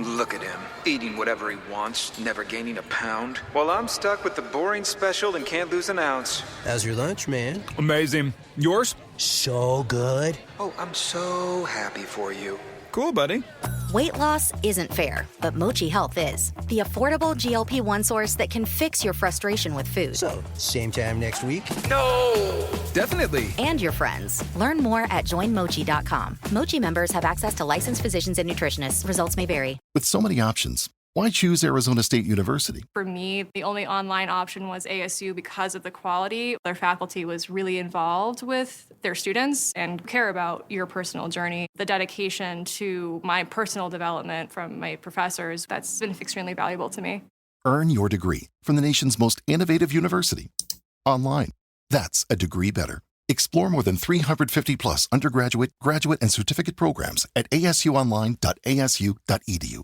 Look at him, eating whatever he wants, never gaining a pound, while I'm stuck with the boring special and can't lose an ounce. How's your lunch, man? Amazing. Yours? So good. Oh, I'm so happy for you. Cool, buddy. Weight loss isn't fair, but Mochi Health is. The affordable GLP-1 source that can fix your frustration with food. So, same time next week? No! Definitely. And your friends. Learn more at joinmochi.com. Mochi members have access to licensed physicians and nutritionists. Results may vary. With so many options, why choose Arizona State University? For me, the only online option was ASU because of the quality. Their faculty was really involved with their students and care about your personal journey. The dedication to my personal development from my professors, that's been extremely valuable to me. Earn your degree from the nation's most innovative university. Online. That's a degree better. Explore more than 350 plus undergraduate, graduate, and certificate programs at asuonline.asu.edu.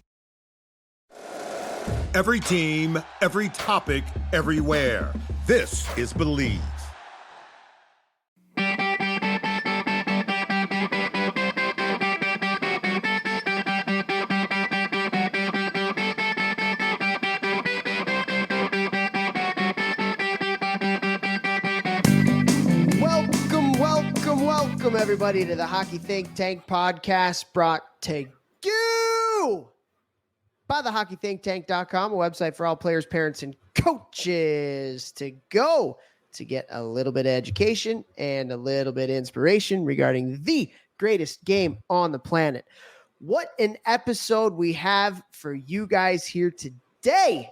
Every team, every topic, everywhere. This is Believe. Welcome everybody to the Hockey Think Tank podcast, brought to you by the hockeythinktank.com, a website for all players, parents, and coaches to go to get a little bit of education and a little bit of inspiration regarding the greatest game on the planet. What an episode we have for you guys here today.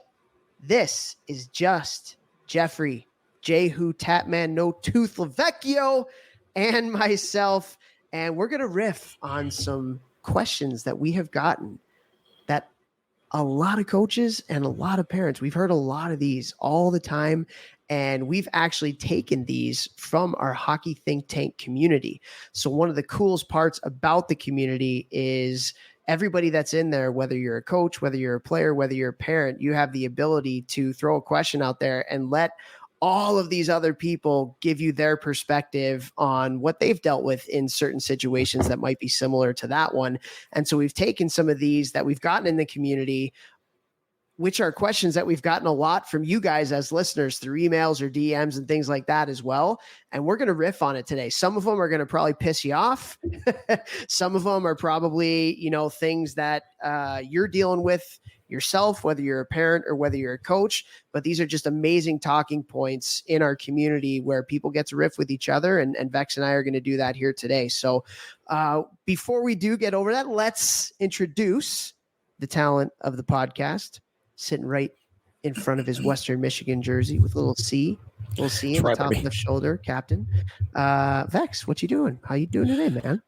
This is just Jeffrey, Jehu, Tapman, No Tooth, Lavecchio, and myself, and we're going to riff on some questions that we have gotten that a lot of coaches and a lot of parents, we've heard a lot of these all the time, and we've actually taken these from our Hockey Think Tank community. So one of the coolest parts about the community is everybody that's in there, whether you're a coach, whether you're a player, whether you're a parent, you have the ability to throw a question out there and let all of these other people give you their perspective on what they've dealt with in certain situations that might be similar to that one. And so we've taken some of these that we've gotten in the community, which are questions that we've gotten a lot from you guys as listeners through emails or DMs and things like that as well. And we're going to riff on it today. Some of them are going to probably piss you off. Some of them are probably, things that you're dealing with yourself, whether you're a parent or whether you're a coach. But these are just amazing talking points in our community where people get to riff with each other. And Vex and I are going to do that here today. So before we do get over that, let's introduce the talent of the podcast, sitting right in front of his Western Michigan jersey with a little C in the top left shoulder, Captain. Vex, what you doing? How you doing today, man?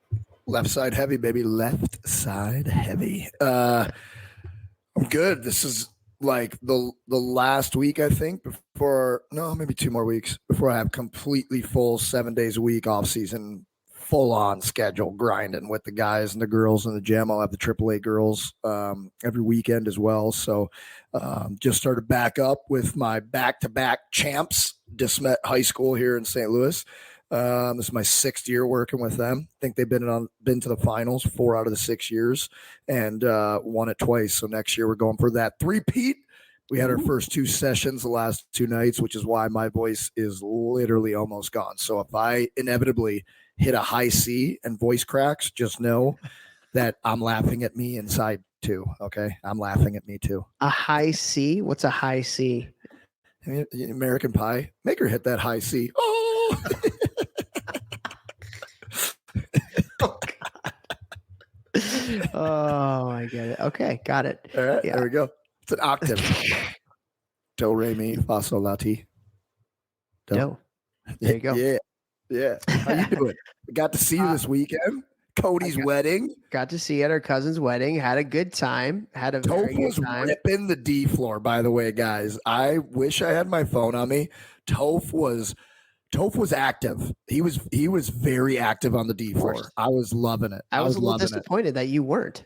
Left side heavy, baby. Left side heavy. I'm good. This is like the last week, I think, maybe 2 more weeks before I have completely full 7 days a week off season, full on schedule, grinding with the guys and the girls in the gym. I'll have the AAA girls every weekend as well. So just started back up with my back-to-back champs, Desmet High School here in St. Louis. This is my 6th year working with them. I think they've been to the finals 4 out of the 6 years and won it twice. So next year we're going for that three-peat. We had our first 2 sessions the last 2 nights, which is why my voice is literally almost gone. So if I inevitably hit a high C and voice cracks, just know that I'm laughing at me inside too. Okay. I'm laughing at me too. A high C? What's a high C? American Pie. Make her hit that high C. Oh, oh God. Oh, I get it. Okay. Got it. All right. Yeah. There we go. It's an octave. Do, re, mi, fa, sol, la, ti. Do. There you go. Yeah. Yeah. How you doing? Got to see you this weekend. Cody's wedding. Got to see at our cousin's wedding. Had a good time. Had a very good time. Was ripping the D floor, by the way, guys. I wish I had my phone on me. Toph was active. He was very active on the D floor. I was loving it. I was a little disappointed that you weren't.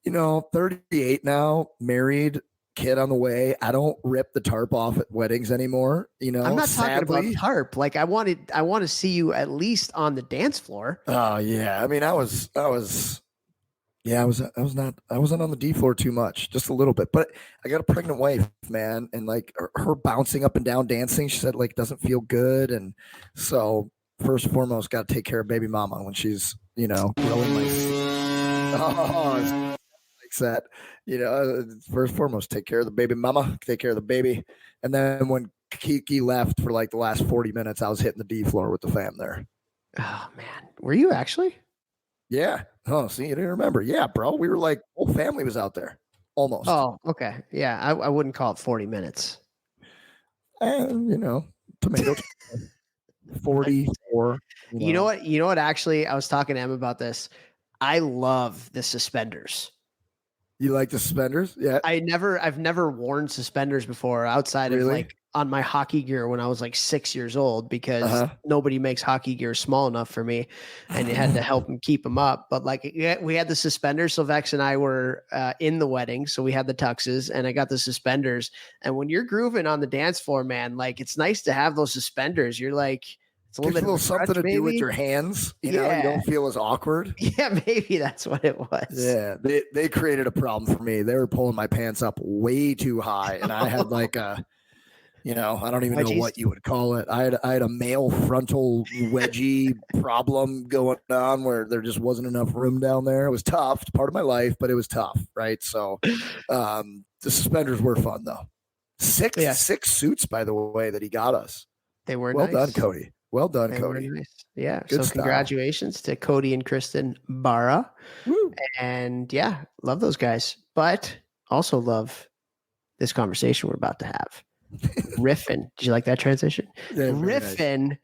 38 now, married, kid on the way. I don't rip the tarp off at weddings anymore. I'm not talking about tarp. Like I want to see you at least on the dance floor. Oh yeah. I mean, I was Yeah, I wasn't on the D floor too much, just a little bit. But I got a pregnant wife, man, and like her bouncing up and down dancing, she said like doesn't feel good. And so first and foremost, got to take care of baby mama when she's, growing my likes that. First and foremost, take care of the baby mama, take care of the baby. And then when Kiki left for like the last 40 minutes, I was hitting the D floor with the fam there. Oh man, were you actually? Yeah. Oh, see, you didn't remember. Yeah, bro. We were like, whole family was out there. Almost. Oh, okay. Yeah, I wouldn't call it 40 minutes. And, tomato 44. You know what? You know what? Actually, I was talking to Em about this. I love the suspenders. You like the suspenders? Yeah. I've never worn suspenders before outside of like on my hockey gear when I was like 6 years old because nobody makes hockey gear small enough for me, and you had to help them keep them up. But like we had the suspenders. So Vex and I were in the wedding, so we had the tuxes, and I got the suspenders. And when you're grooving on the dance floor, man, like it's nice to have those suspenders. You're like, it's a little something to do with your hands. You don't feel as awkward. Yeah, maybe that's what it was. Yeah, they created a problem for me. They were pulling my pants up way too high, and I had like a, I don't even know what you would call it. I had a male frontal wedgie problem going on where there just wasn't enough room down there. It was tough. It's part of my life, but it was tough, right? So the suspenders were fun though. Six suits, by the way, that he got us. They were well nice. Done, Cody. Well done, Cody. Nice. Yeah. Good so congratulations to Cody and Kristen Barra. Woo. And yeah, love those guys. But also love this conversation we're about to have. Riffing. Did you like that transition? Yeah, riffing nice.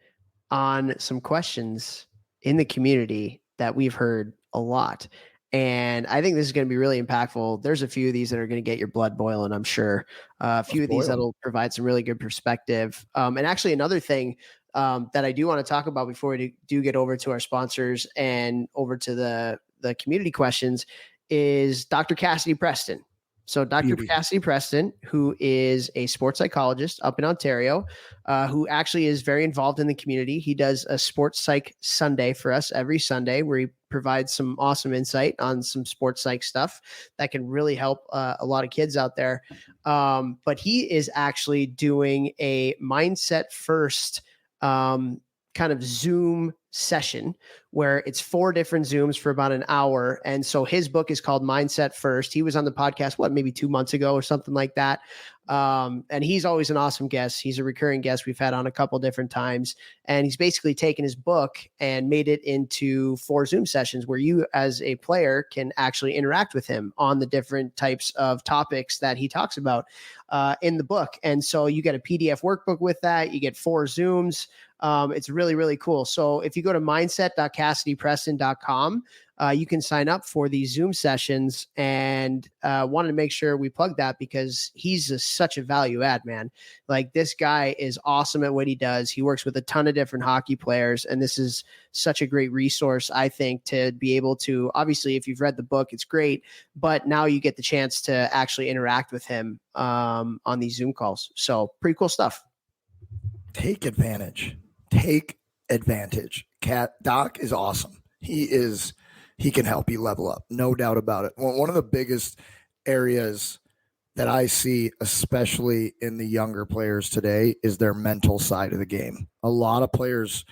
On some questions in the community that we've heard a lot. And I think this is going to be really impactful. There's a few of these that are going to get your blood boiling, I'm sure. A few of these that'll provide some really good perspective. And actually another thing that I do want to talk about before we do get over to our sponsors and over to the community questions is Dr. Cassidy Preston. So Dr. Cassidy Preston, who is a sports psychologist up in Ontario, who actually is very involved in the community. He does a sports psych Sunday for us every Sunday where he provides some awesome insight on some sports psych stuff that can really help a lot of kids out there. But he is actually doing a mindset first kind of Zoom session where it's 4 different Zooms for about an hour. And so his book is called Mindset First. He was on the podcast, maybe 2 months ago or something like that. And he's always an awesome guest. He's a recurring guest we've had on a couple different times. And he's basically taken his book and made it into 4 Zoom sessions where you as a player can actually interact with him on the different types of topics that he talks about in the book. And so you get a PDF workbook with that. You get 4 Zooms. It's really, really cool. So if you go to mindset.cassidypreston.com, you can sign up for these Zoom sessions, and wanted to make sure we plug that because he's such a value add, man. Like this guy is awesome at what he does. He works with a ton of different hockey players, and this is such a great resource, I think, to be able to, obviously, if you've read the book, it's great, but now you get the chance to actually interact with him on these Zoom calls. So pretty cool stuff. Take advantage. Doc is awesome. He can help you level up. No doubt about it. One of the biggest areas that I see, especially in the younger players today, is their mental side of the game. A lot of players,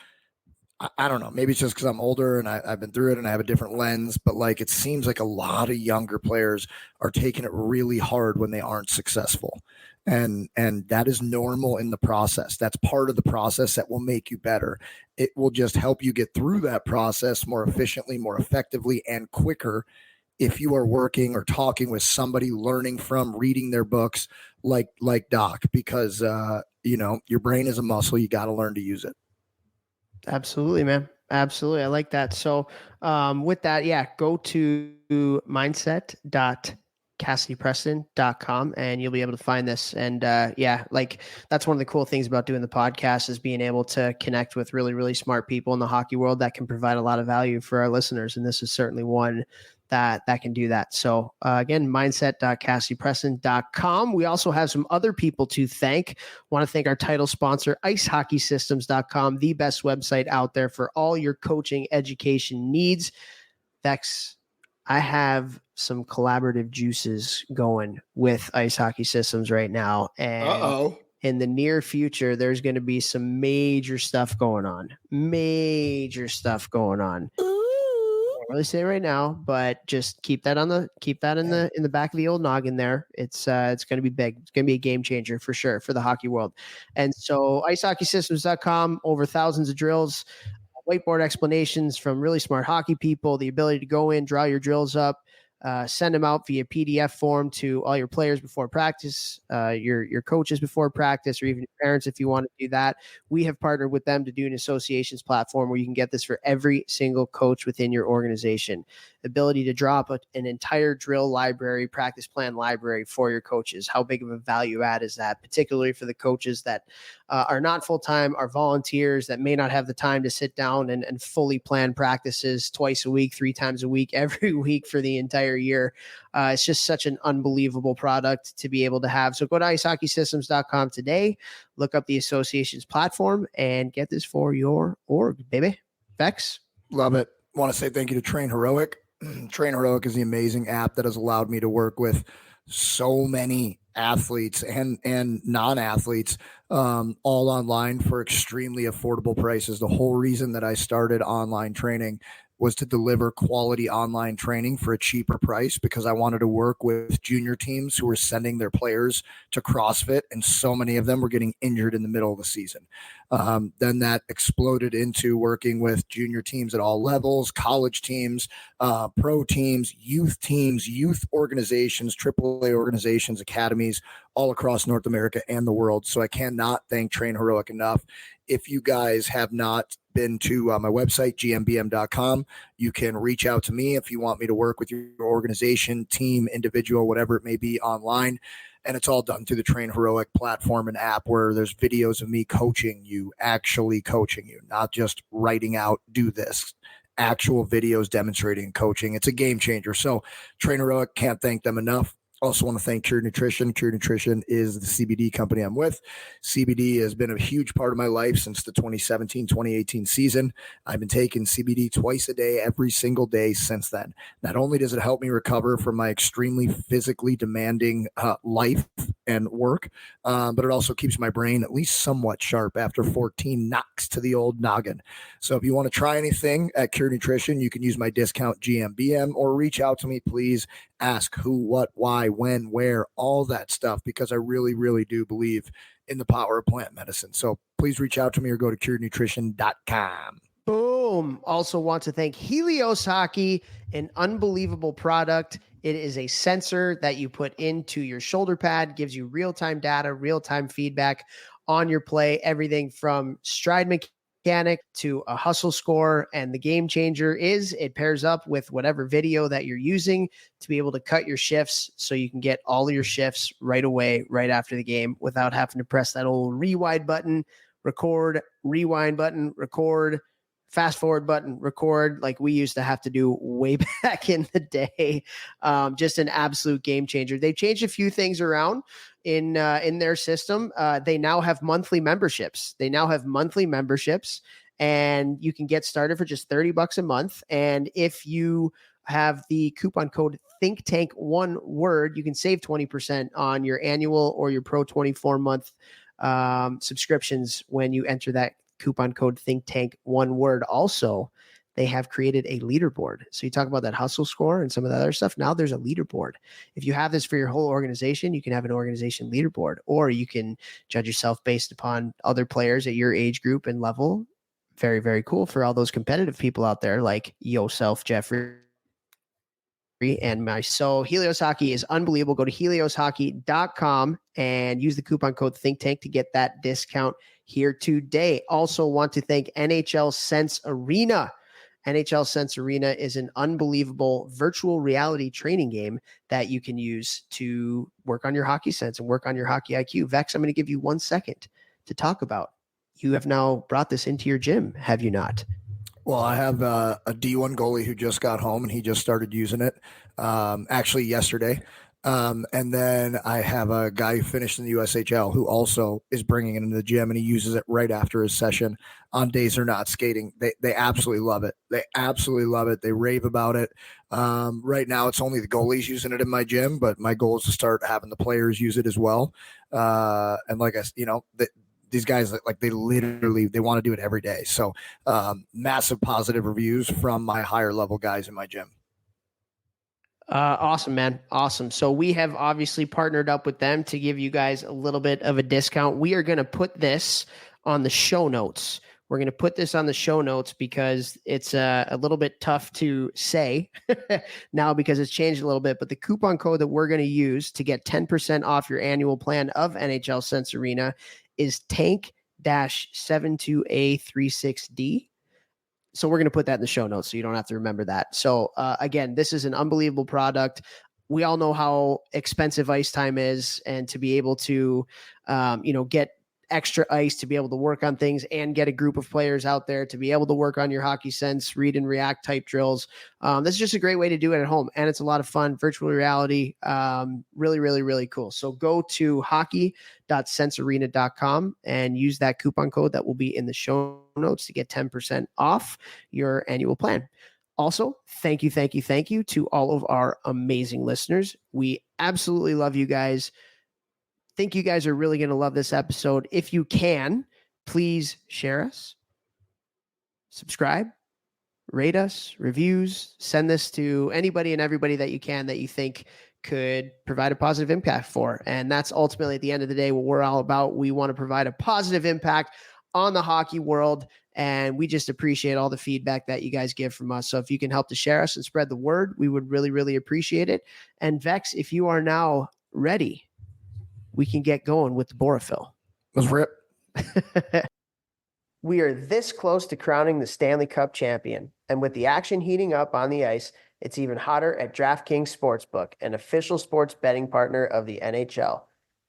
I don't know, maybe it's just because I'm older and I've been through it and I have a different lens, but like it seems like a lot of younger players are taking it really hard when they aren't successful. And that is normal in the process. That's part of the process that will make you better. It will just help you get through that process more efficiently, more effectively, and quicker if you are working or talking with somebody, learning from, reading their books like Doc, because your brain is a muscle. You got to learn to use it. Absolutely, man. Absolutely. I like that. So with that, go to mindset.cassidypreston.com and you'll be able to find this. And that's one of the cool things about doing the podcast is being able to connect with really, really smart people in the hockey world that can provide a lot of value for our listeners. And this is certainly one that can do that. So again, mindset.cassidypreston.com. We also have some other people to thank. Want to thank our title sponsor, icehockeysystems.com, the best website out there for all your coaching education needs. Vex, I have some collaborative juices going with Ice Hockey Systems right now. And in the near future, there's going to be some major stuff going on. Major stuff going on. Can't really say right now, but just keep that in the back of the old noggin there. It's going to be big. It's going to be a game changer for sure for the hockey world. And so icehockeysystems.com, over thousands of drills, whiteboard explanations from really smart hockey people, the ability to go in, draw your drills up, send them out via PDF form to all your players before practice, your coaches before practice, or even your parents if you want to do that. We have partnered with them to do an associations platform where you can get this for every single coach within your organization. Ability to drop an entire drill library, practice plan library for your coaches. How big of a value add is that, particularly for the coaches that are not full-time, are volunteers that may not have the time to sit down and fully plan practices twice a week, 3 times a week, every week for the entire year. It's just such an unbelievable product to be able to have. So go to icehockeysystems.com today, look up the association's platform, and get this for your org, baby. Vex? Love it. Want to say thank you to Train Heroic. Train Heroic is the amazing app that has allowed me to work with so many athletes and non-athletes all online for extremely affordable prices. The whole reason that I started online training was to deliver quality online training for a cheaper price, because I wanted to work with junior teams who were sending their players to CrossFit, and so many of them were getting injured in the middle of the season. Then that exploded into working with junior teams at all levels, college teams, pro teams, youth organizations, AAA organizations, academies, all across North America and the world. So I cannot thank Train Heroic enough. If you guys have not been to my website, gmbm.com, you can reach out to me if you want me to work with your organization, team, individual, whatever it may be, online. And it's all done through the Train Heroic platform and app, where there's videos of me coaching you, actually coaching you, not just writing out, do this. Actual videos demonstrating and coaching. It's a game changer. So Train Heroic, can't thank them enough. Also want to thank Cure Nutrition. Cure Nutrition is the CBD company I'm with. CBD has been a huge part of my life since the 2017-2018 season. I've been taking CBD twice a day, every single day since then. Not only does it help me recover from my extremely physically demanding life and work, but it also keeps my brain at least somewhat sharp after 14 knocks to the old noggin. So if you want to try anything at Cure Nutrition, you can use my discount GMBM, or reach out to me, please. Ask who, what, why, when, where, all that stuff, because I really, really do believe in the power of plant medicine. So please reach out to me or go to curenutrition.com. Boom. Also want to thank Helios Hockey, an unbelievable product. It is a sensor that you put into your shoulder pad, gives you real-time data, real-time feedback on your play, everything from stride mechanic to a hustle score. And the game changer is it pairs up with whatever video that you're using to be able to cut your shifts, so you can get all of your shifts right away, right after the game, without having to press that old rewind button, record, rewind button, record, fast forward button, record, like we used to have to do way back in the day. Just an absolute game changer. They've changed a few things around in their system. They now have monthly memberships. And you can get started for just $30 a month. And if you have the coupon code Think Tank, one word, you can save 20% on your annual or your Pro 24-month subscriptions when you enter that coupon code Think Tank, one word. Also, they have created a leaderboard. So you talk about that hustle score and some of the other stuff. Now there's a leaderboard. If you have this for your whole organization, you can have an organization leaderboard, or you can judge yourself based upon other players at your age group and level. Very, very cool for all those competitive people out there like yourself, Jeffrey, and myself. Helios Hockey is unbelievable. Go to helioshockey.com and use the coupon code Think Tank to get that discount here today. Also want to thank NHL Sense Arena. NHL Sense Arena is an unbelievable virtual reality training game that you can use to work on your hockey sense and work on your hockey IQ. Vex, I'm going to give you 1 second to talk about. You have now brought this into your gym, have you not? Well, I have a D1 goalie who just got home and he just started using it actually yesterday. And then I have a guy who finished in the USHL who also is bringing it into the gym, and he uses it right after his session on days they're not skating. They absolutely love it. They absolutely love it. They rave about it. Right now, it's only the goalies using it in my gym, but my goal is to start having the players use it as well. And like these guys, like they want to do it every day. So massive positive reviews from my higher level guys in my gym. Awesome, man. Awesome. So we have obviously partnered up with them to give you guys a little bit of a discount. We are going to put this on the show notes. We're going to put this on the show notes because it's a little bit tough to say now because it's changed a little bit. But the coupon code that we're going to use to get 10% off your annual plan of NHL Sense Arena is tank-72A36D. So we're going to put that in the show notes so you don't have to remember that. So again, this is an unbelievable product. We all know how expensive ice time is, and to be able to, get extra ice to be able to work on things and get a group of players out there to be able to work on your hockey sense, read and react type drills. This is just a great way to do it at home. And it's a lot of fun, virtual reality. Really, really, really cool. So go to hockey.sensearena.com and use that coupon code that will be in the show notes to get 10% off your annual plan. Also, thank you to all of our amazing listeners. We absolutely love you guys. Think you guys are really going to love this episode. If you can, please share us, subscribe, rate us, reviews, send this to anybody and everybody that you can that you think could provide a positive impact for. And that's ultimately at the end of the day what we're all about. We want to provide a positive impact on the hockey world, and we just appreciate all the feedback that you guys give from us. So if you can help to share us and spread the word, we would really, really appreciate it. And Vex, if you are now ready, we can get going with the Borophil. Let's rip. We are this close to crowning the Stanley Cup champion. And with the action heating up on the ice, it's even hotter at DraftKings Sportsbook, an official sports betting partner of the NHL.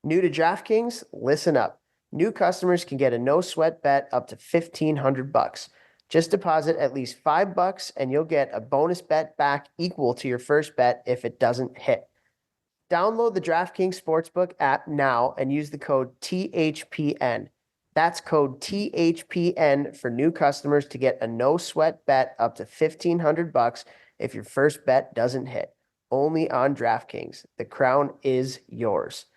New to DraftKings? Listen up. New customers can get a no-sweat bet up to $1,500. Just deposit at least $5 and you'll get a bonus bet back equal to your first bet if it doesn't hit. Download the DraftKings Sportsbook app now and use the code THPN. That's code THPN for new customers to get a no-sweat bet up to $1,500 if your first bet doesn't hit. Only on DraftKings. The crown is yours.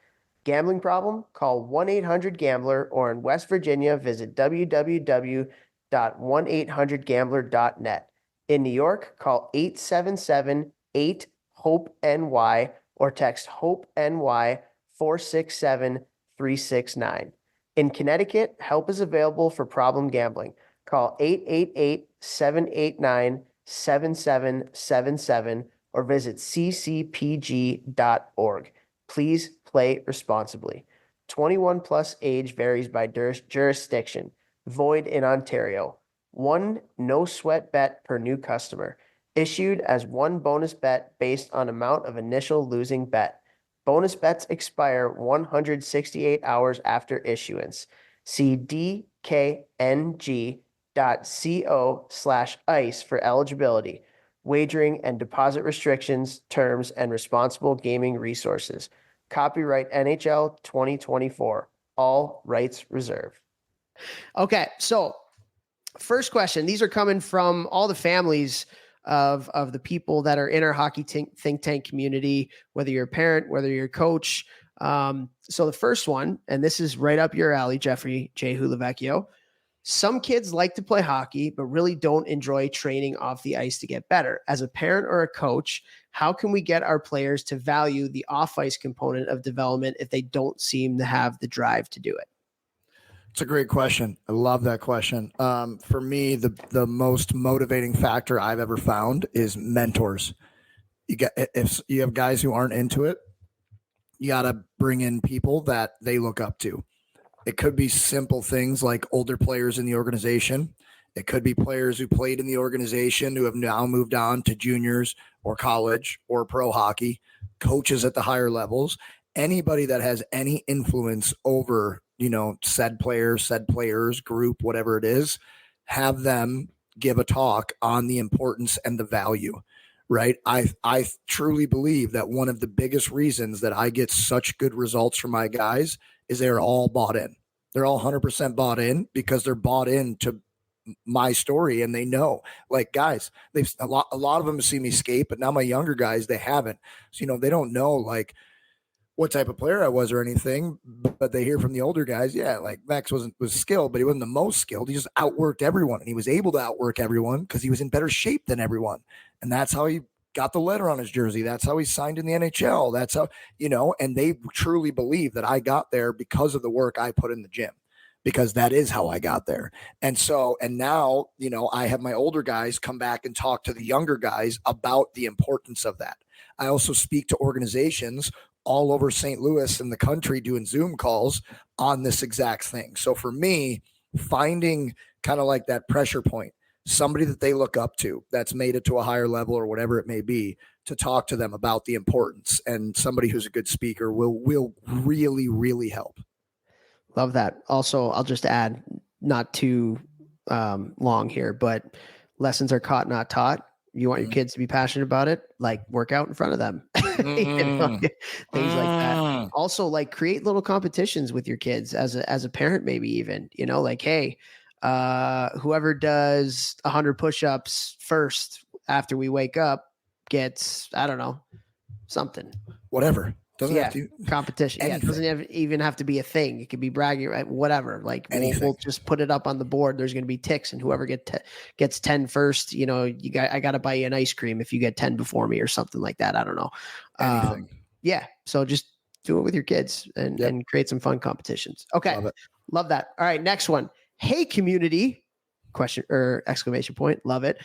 Gambling problem? Call 1-800-GAMBLER, or in West Virginia, visit www.1800gambler.net. In New York, call 877-8-HOPE-NY or text HOPE-NY 467-369. In Connecticut, help is available for problem gambling. Call 888-789-7777 or visit ccpg.org. Please play responsibly. 21 plus age varies by jurisdiction. Void in Ontario. One no sweat bet per new customer. Issued as one bonus bet based on amount of initial losing bet. Bonus bets expire 168 hours after issuance. See dkng.co/ice for eligibility, wagering and deposit restrictions, terms, and responsible gaming resources. Copyright NHL 2024. All rights reserved. Okay, so first question. These are coming from all the families of the people that are in our hockey think tank community, whether you're a parent, whether you're a coach. So the first one, and this is right up your alley, Jeffrey J. Hulavecchio. Some kids like to play hockey, but really don't enjoy training off the ice to get better. As a parent or a coach, how can we get our players to value the off-ice component of development if they don't seem to have the drive to do it? It's a great question. I love that question. For me, the most motivating factor I've ever found is mentors. If you have guys who aren't into it, you got to bring in people that they look up to. It could be simple things like older players in the organization. It could be players who played in the organization who have now moved on to juniors or college or pro hockey, coaches at the higher levels, anybody that has any influence over said players, group, whatever it is, have them give a talk on the importance and the value, right? I truly believe that one of the biggest reasons that I get such good results from my guys is they're all bought in. They're all 100% bought in because they're bought into my story, and they know, like, guys, they've a lot of them have seen me skate, but now my younger guys, they haven't. So, they don't know like what type of player I was or anything, but they hear from the older guys, yeah, like Max was skilled, but he wasn't the most skilled. He just outworked everyone, and he was able to outwork everyone because he was in better shape than everyone. And that's how he got the letter on his jersey. That's how he signed in the NHL. That's how, and they truly believe that I got there because of the work I put in the gym, because that is how I got there. And now, I have my older guys come back and talk to the younger guys about the importance of that. I also speak to organizations all over St. Louis and the country doing Zoom calls on this exact thing. So for me, finding kind of like that pressure point, somebody that they look up to that's made it to a higher level or whatever it may be, to talk to them about the importance, and somebody who's a good speaker will really, really help. Love that. Also, I'll just add, not too long here, but lessons are caught, not taught. You want your kids to be passionate about it, like work out in front of them, things like that. Also, like create little competitions with your kids as a parent, maybe even, like, hey, whoever does 100 push-ups first after we wake up gets, I don't know, something, whatever. Doesn't have to competition. Yeah, it doesn't even have to be a thing. It could be bragging, right? Whatever. Like we'll just put it up on the board. There's going to be ticks, and whoever gets 10 first, I got to buy you an ice cream if you get 10 before me or something like that. I don't know. Anything. Yeah. So just do it with your kids and create some fun competitions. Okay. Love that. All right. Next one. Hey, community. Question or exclamation point. Love it.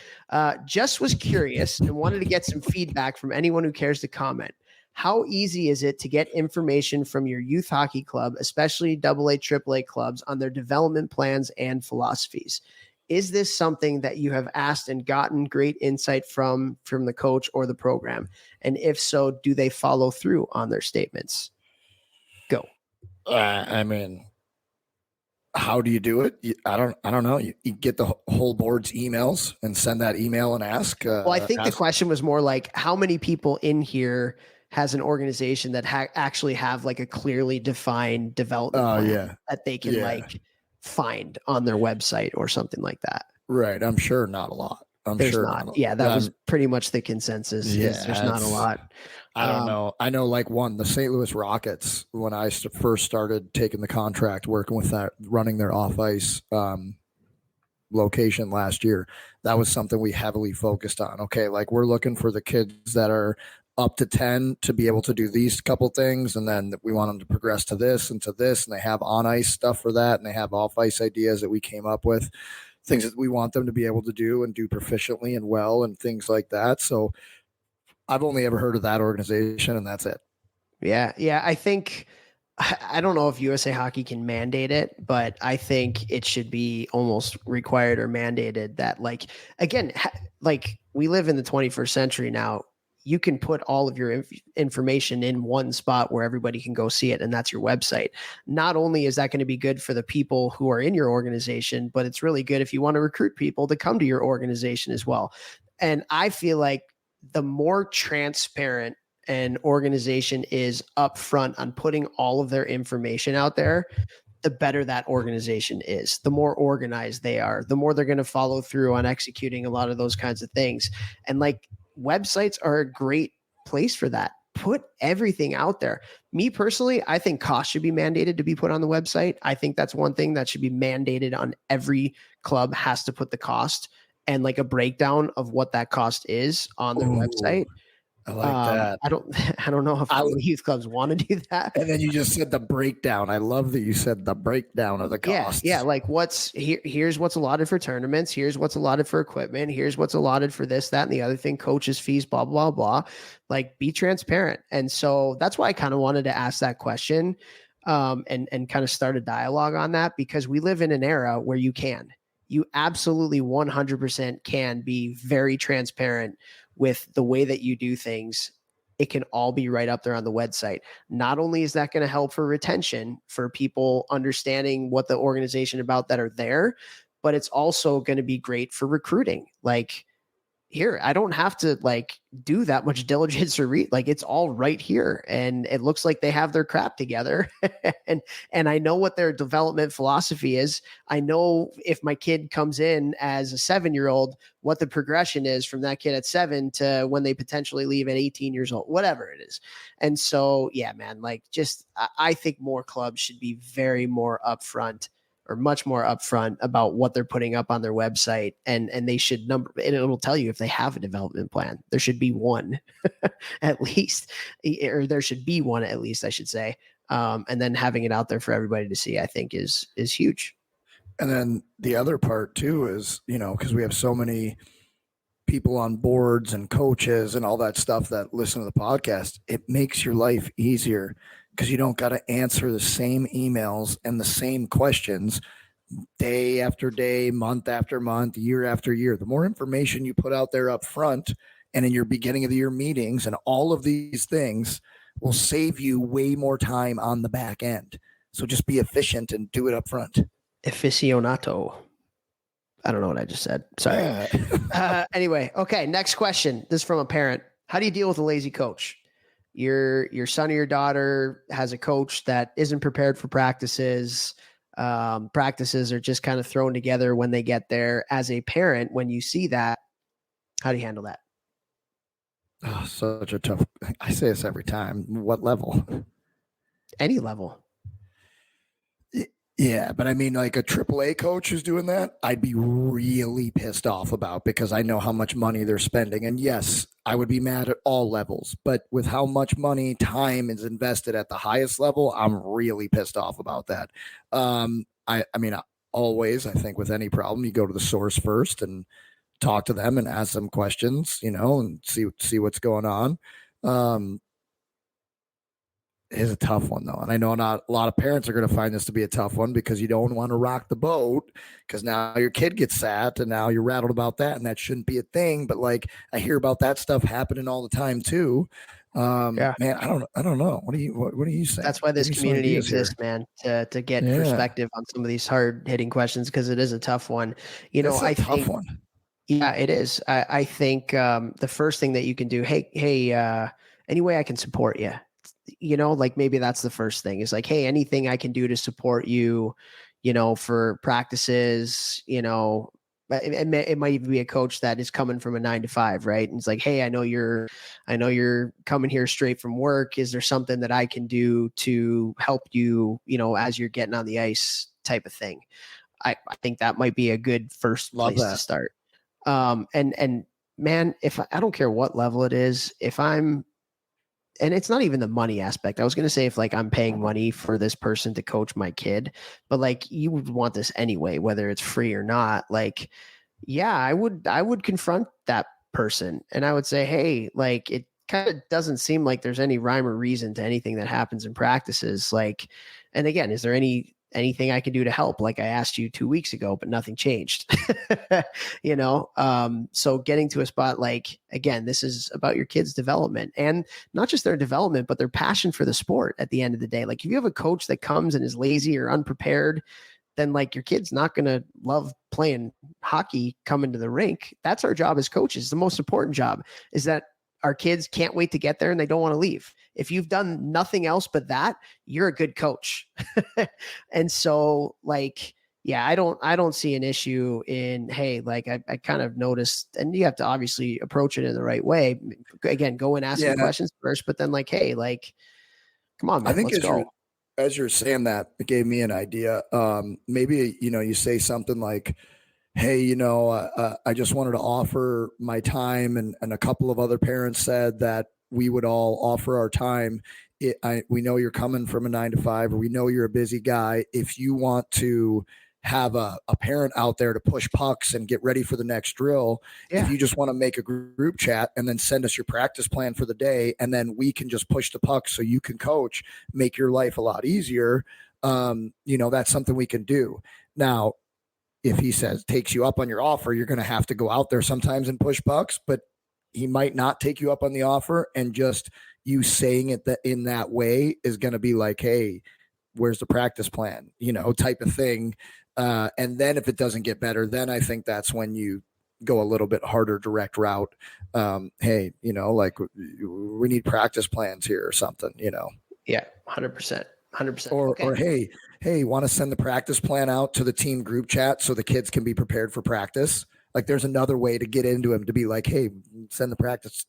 Just was curious and wanted to get some feedback from anyone who cares to comment. How easy is it to get information from your youth hockey club, especially AA, AAA clubs, on their development plans and philosophies? Is this something that you have asked and gotten great insight from the coach or the program? And if so, do they follow through on their statements? Go. I mean, how do you do it? I don't know. You get the whole board's emails and send that email and ask. Well, I think the question was more like, how many people in here has an organization that actually have like a clearly defined development plan that they can like find on their website or something like that? Right. I'm sure not a lot. There's not. Yeah, that was pretty much the consensus. There's not a lot. I don't know. I know like the St. Louis Rockets, when I first started taking the contract, working with that, running their off-ice location last year, that was something we heavily focused on. Okay, like we're looking for the kids that are up to 10 to be able to do these couple things, and then we want them to progress to this and to this, and they have on-ice stuff for that, and they have off-ice ideas that we came up with, things that we want them to be able to do and do proficiently and well, and things like that. So I've only ever heard of that organization, and that's it. Yeah. I think, I don't know if USA Hockey can mandate it, but I think it should be almost required or mandated that, like, again, like we live in the 21st century now. You can put all of your information in one spot where everybody can go see it, and that's your website. Not only is that going to be good for the people who are in your organization, but it's really good if you want to recruit people to come to your organization as well. And I feel like the more transparent an organization is upfront on putting all of their information out there, the better that organization is. The more organized they are, the more they're going to follow through on executing a lot of those kinds of things. And like, websites are a great place for that. Put everything out there. Me personally, I think cost should be mandated to be put on the website. I think that's one thing that should be mandated on every club, has to put the cost and like a breakdown of what that cost is on their website. I like that. I don't know if youth clubs want to do that. And then you just said the breakdown. I love that you said the breakdown of the costs. Yeah. Like here's what's allotted for tournaments. Here's what's allotted for equipment. Here's what's allotted for this, that, and the other thing, coaches' fees, blah, blah, blah. Like, be transparent. And so that's why I kind of wanted to ask that question and kind of start a dialogue on that, because we live in an era where you absolutely 100% can be very transparent with the way that you do things. It can all be right up there on the website. Not only is that going to help for retention, for people understanding what the organization about that are there, but it's also going to be great for recruiting. Like, here, I don't have to like do that much diligence or read, like it's all right here. And it looks like they have their crap together. and I know what their development philosophy is. I know if my kid comes in as a 7-year-old, what the progression is from that kid at 7 to when they potentially leave at 18 years old, whatever it is. And so, yeah, man, like just, I think more clubs should be very more upfront, or much more upfront about what they're putting up on their website, and they should number, and it'll tell you if they have a development plan. There should be one at least, or there should be one at least, I should say. And then having it out there for everybody to see, I think is huge. And then the other part too is, because we have so many people on boards and coaches and all that stuff that listen to the podcast, it makes your life easier because you don't got to answer the same emails and the same questions day after day, month after month, year after year. The more information you put out there up front and in your beginning of the year meetings and all of these things will save you way more time on the back end. So just be efficient and do it up front. Aficionado. I don't know what I just said. Sorry. Anyway, okay. Next question. This is from a parent. How do you deal with a lazy coach? Your son or your daughter has a coach that isn't prepared for practices. Practices are just kind of thrown together when they get there. As a parent, when you see that, how do you handle that? Oh, such a tough. I say this every time. What level? Any level. Yeah, but I mean, like a AAA coach who's doing that, I'd be really pissed off about, because I know how much money they're spending. And yes, I would be mad at all levels, but with how much money, time is invested at the highest level, I'm really pissed off about that. I mean, always, I think with any problem, you go to the source first and talk to them and ask them questions, and see what's going on. It is a tough one, though. And I know not a lot of parents are going to find this to be a tough one, because you don't want to rock the boat, because now your kid gets sat and now you're rattled about that, and that shouldn't be a thing. But like, I hear about that stuff happening all the time too. Man, I don't know. What do you say? That's why this community exists, man, to get perspective on some of these hard hitting questions, because it is a tough one. I think one. Yeah, it is. I think the first thing that you can do, hey, any way I can support you. Like maybe that's the first thing, is like, hey, anything I can do to support you, for practices, it might even be a coach that is coming from a 9-to-5, right? And it's like, hey, I know you're coming here straight from work. Is there something that I can do to help you, as you're getting on the ice, type of thing? I think that might be a good first place to start. And man, if I don't care what level it is, and it's not even the money aspect. I was going to say, if like I'm paying money for this person to coach my kid, but like you would want this anyway, whether it's free or not. Like, yeah, I would confront that person and I would say, hey, like it kind of doesn't seem like there's any rhyme or reason to anything that happens in practices. Like, and again, is there anything I can do to help? Like I asked you 2 weeks ago, but nothing changed, so getting to a spot, like, again, this is about your kids' development, and not just their development, but their passion for the sport at the end of the day. Like if you have a coach that comes and is lazy or unprepared, then like your kid's not going to love playing hockey coming to the rink. That's our job as coaches. The most important job is that our kids can't wait to get there and they don't want to leave. If you've done nothing else but that, you're a good coach. And so like, yeah, I don't see an issue in, hey, like I kind of noticed, and you have to obviously approach it in the right way. Again, go and ask some questions first, but then like, hey, like, come on, man, I think let's go. As you're saying that, it gave me an idea. Maybe, you say something like, hey, I just wanted to offer my time, and a couple of other parents said that we would all offer our time. We know you're coming from a 9-to-5, or we know you're a busy guy. If you want to have a parent out there to push pucks and get ready for the next drill, if you just want to make a group chat and then send us your practice plan for the day, and then we can just push the puck so you can coach, make your life a lot easier. That's something we can do. Now, if he takes you up on your offer, you're going to have to go out there sometimes and push pucks, but he might not take you up on the offer, and just you saying it in that way is going to be like, hey, where's the practice plan, type of thing. And then if it doesn't get better, then I think that's when you go a little bit harder direct route. Hey, like we need practice plans here or something, Yeah, 100%. 100%. Or hey, want to send the practice plan out to the team group chat so the kids can be prepared for practice? Like there's another way to get into him to be like, hey,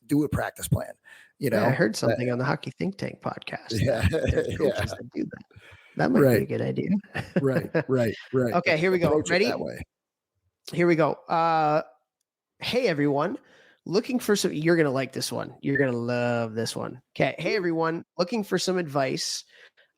do a practice plan. Yeah, I heard something on the Hockey Think Tank podcast. Yeah, There's coaches that do that. That might be a good idea. Right. Okay, here we go. Approach it Ready? that way. Here we go. Hey everyone, looking for some. You're gonna like this one. You're gonna love this one. Okay. Hey everyone, looking for some advice.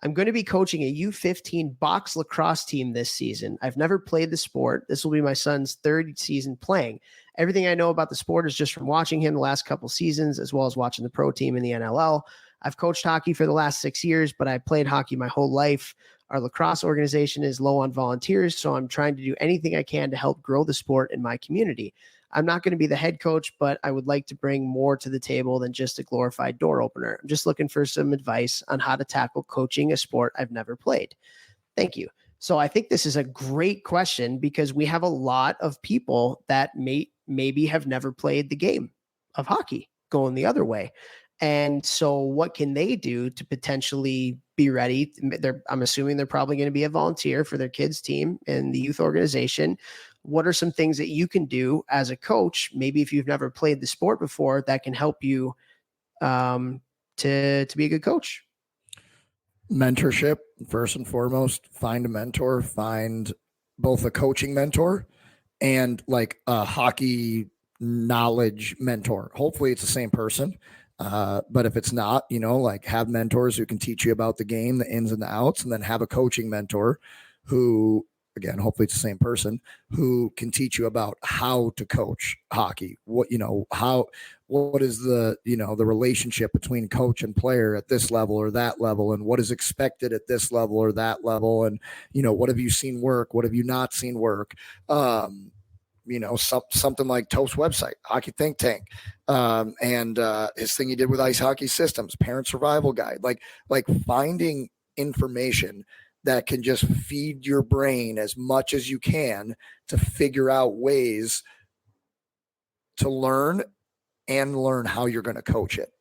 I'm going to be coaching a U15 box lacrosse team this season. I've never played the sport. This will be my son's third season playing. Everything I know about the sport is just from watching him the last couple seasons, as well as watching the pro team in the NLL. I've coached hockey for the last 6 years, but I played hockey my whole life. Our lacrosse organization is low on volunteers, so I'm trying to do anything I can to help grow the sport in my community. I'm not going to be the head coach, but I would like to bring more to the table than just a glorified door opener. I'm just looking for some advice on how to tackle coaching a sport I've never played. Thank you. So I think this is a great question because we have a lot of people that maybe have never played the game of hockey going the other way. And so what can they do to potentially be ready? I'm assuming they're probably going to be a volunteer for their kids' team and the youth organization. What are some things that you can do as a coach, maybe if you've never played the sport before, that can help you to be a good coach? Mentorship, first and foremost. Find a mentor, find both a coaching mentor and like a hockey knowledge mentor. Hopefully it's the same person. But if it's not, like have mentors who can teach you about the game, the ins and the outs, and then have a coaching mentor who, again, hopefully it's the same person who can teach you about how to coach hockey. What is the, the relationship between coach and player at this level or that level, and what is expected at this level or that level. And, what have you seen work? What have you not seen work? Something like Toph's website, Hockey Think Tank, and his thing he did with Ice Hockey Systems, Parent Survival Guide, like finding information that can just feed your brain as much as you can to figure out ways to learn how you're going to coach it.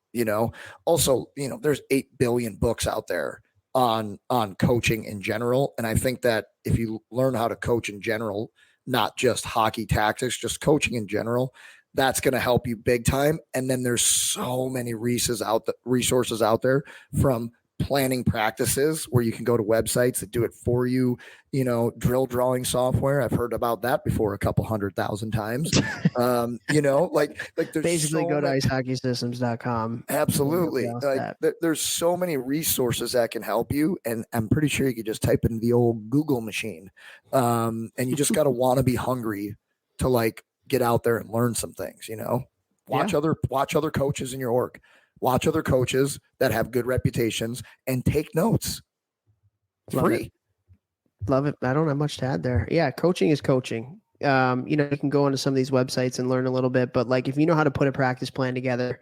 Also, there's 8 billion books out there on coaching in general. And I think that if you learn how to coach in general, not just hockey tactics, just coaching in general, that's going to help you big time. And then there's so many resources out there, from planning practices where you can go to websites that do it for you, drill drawing software. I've heard about that before a couple 100,000 times. Like there's basically go to icehockeysystems.com. Absolutely. There's so many resources that can help you. And I'm pretty sure you could just type in the old Google machine. And you just got to want to be hungry to like get out there and learn some things, watch other coaches in your org. Watch other coaches that have good reputations and take notes. Free. Love it. I don't have much to add there. Yeah, coaching is coaching. You can go into some of these websites and learn a little bit, but like if you know how to put a practice plan together,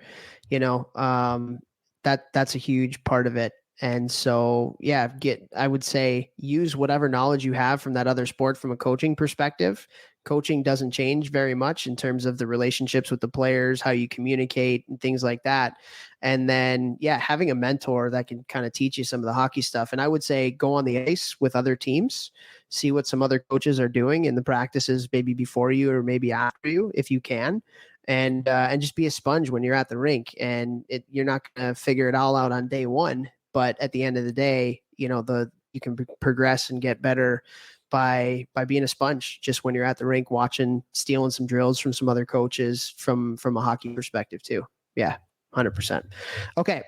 that's a huge part of it. And so, I would say use whatever knowledge you have from that other sport from a coaching perspective. Coaching doesn't change very much in terms of the relationships with the players, how you communicate and things like that. And then, having a mentor that can kind of teach you some of the hockey stuff. And I would say go on the ice with other teams, see what some other coaches are doing in the practices, maybe before you or maybe after you, if you can. And just be a sponge when you're at the rink. And you're not going to figure it all out on day one. But at the end of the day, you can progress and get better by being a sponge just when you're at the rink, stealing some drills from some other coaches from a hockey perspective too. Yeah, 100%. Okay.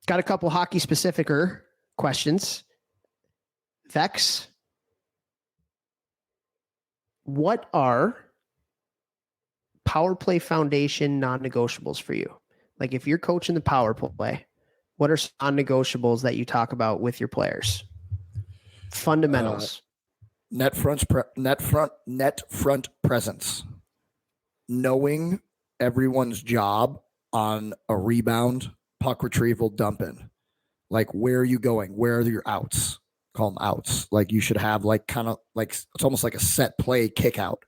Got a couple hockey specificer questions. Vex, what are power play foundation non-negotiables for you? Like if you're coaching the power play, what are non-negotiables that you talk about with your players? Fundamentals. Net front presence. Knowing everyone's job on a rebound, puck retrieval, dump in. Like, where are you going? Where are your outs? Call them outs. Like you should have like kind of like it's almost like a set play kick out.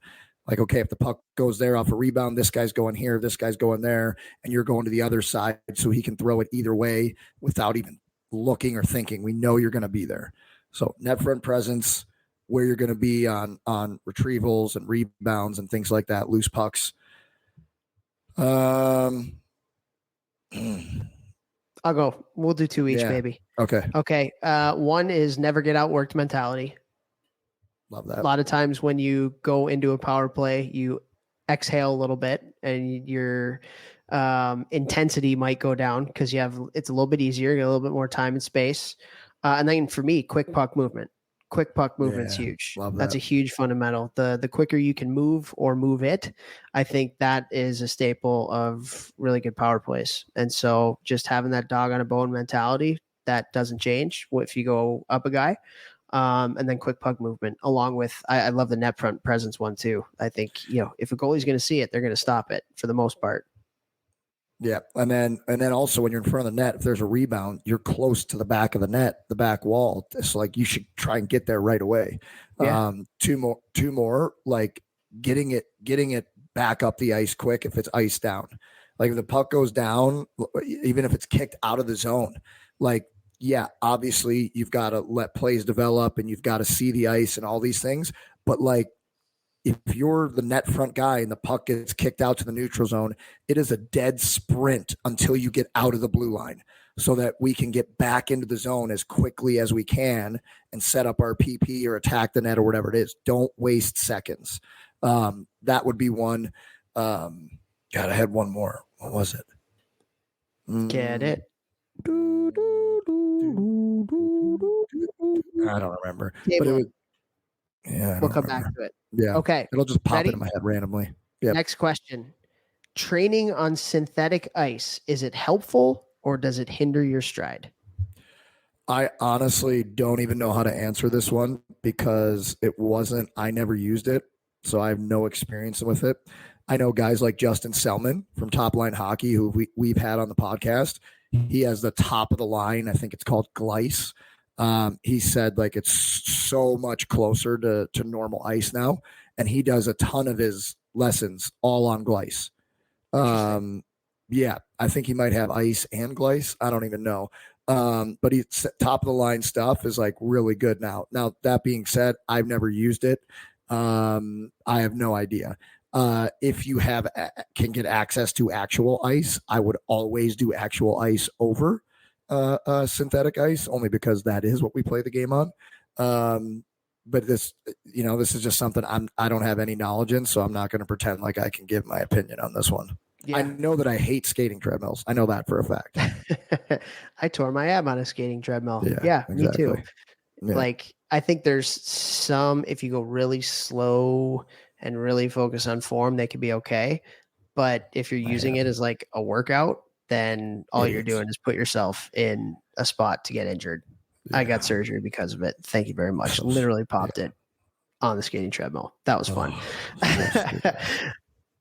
Like, okay, if the puck goes there off a rebound, this guy's going here, this guy's going there, and you're going to the other side so he can throw it either way without even looking or thinking. We know you're going to be there. So net front presence, where you're going to be on retrievals and rebounds and things like that, loose pucks. I'll go. We'll do 2 each, baby. Okay. Okay. One is never get outworked mentality. Love that. A lot of times when you go into a power play, you exhale a little bit and your intensity might go down because it's a little bit easier, you get a little bit more time and space. And then for me, quick puck movement. Quick puck movement's huge. Love That's that. a huge fundamental. The quicker you can move or move it, I think that is a staple of really good power plays. And so just having that dog on a bone mentality, that doesn't change if you go up a guy. And then quick puck movement along with, I love the net front presence one too. I think, if a goalie's going to see it, they're going to stop it for the most part. Yeah. And then also when you're in front of the net, if there's a rebound, you're close to the back of the net, the back wall. It's like you should try and get there right away. Yeah. Two more, like getting it back up the ice quick if it's iced down. Like if the puck goes down, even if it's kicked out of the zone, like, yeah, obviously you've got to let plays develop and you've got to see the ice and all these things. But like, if you're the net front guy and the puck gets kicked out to the neutral zone, it is a dead sprint until you get out of the blue line so that we can get back into the zone as quickly as we can and set up our PP or attack the net or whatever it is. Don't waste seconds. That would be one. God, I had one more. What was it? Get it. I don't remember. Table. But it was, yeah. We'll come back to it. Yeah. Okay. It'll just pop Ready? into my head randomly. Yeah. Next question. Training on synthetic ice, is it helpful or does it hinder your stride? I honestly don't even know how to answer this one because I never used it. So I have no experience with it. I know guys like Justin Selman from Top Line Hockey, who we've had on the podcast. He has the top of the line. I think it's called Glice. He said like it's so much closer to normal ice now. And he does a ton of his lessons all on Glice. Yeah, I think he might have ice and Glice. I don't even know. But he's top of the line stuff is like really good now. Now, that being said, I've never used it. I have no idea. If you can get access to actual ice, I would always do actual ice over synthetic ice, only because that is what we play the game on. But this is just something I don't have any knowledge in, so I'm not going to pretend like I can give my opinion on this one. Yeah. I know that I hate skating treadmills. I know that for a fact. I tore my ab on a skating treadmill. Yeah, exactly. Me too. Yeah. Like, I think there's some, if you go really slow and really focus on form, they could be okay. But if you're using it as like a workout, then all you're doing is put yourself in a spot to get injured. Yeah. I got surgery because of it. Thank you very much. Literally popped it on the skating treadmill. That was fun.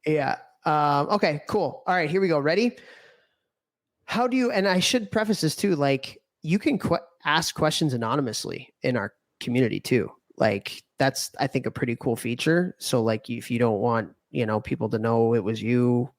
Yeah. Okay, cool. All right, here we go. Ready? How do you, and I should preface this too, like you can ask questions anonymously in our community too. Like that's, I think, a pretty cool feature. So like if you don't want, people to know it was you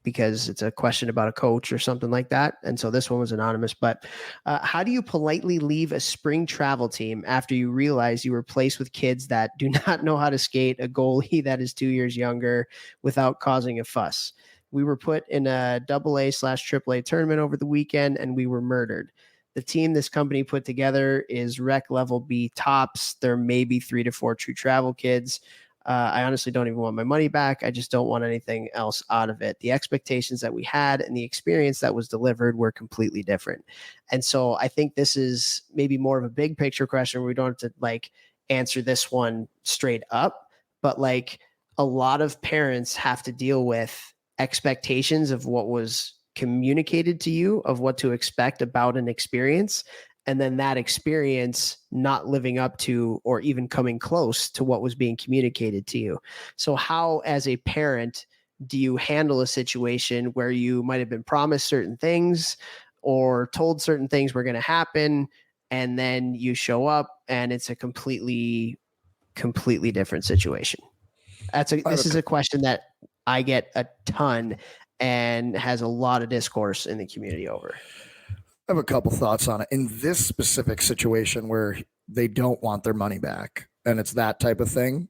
because it's a question about a coach or something like that. And so this one was anonymous, but how do you politely leave a spring travel team after you realize you were placed with kids that do not know how to skate, a goalie that is 2 years younger, without causing a fuss? We were put in a AA/AAA tournament over the weekend and we were murdered. The team this company put together is rec level B tops. There may be 3 to 4 true travel kids. I honestly don't even want my money back. I just don't want anything else out of it. The expectations that we had and the experience that was delivered were completely different. And so I think this is maybe more of a big picture question where we don't have to like answer this one straight up, but like a lot of parents have to deal with expectations of what was communicated to you, of what to expect about an experience, and then that experience not living up to or even coming close to what was being communicated to you. So how, as a parent, do you handle a situation where you might have been promised certain things or told certain things were going to happen, and then you show up and it's a completely different situation? This is a question that I get a ton and has a lot of discourse in the community over. I have a couple thoughts on it. In this specific situation where they don't want their money back and it's that type of thing,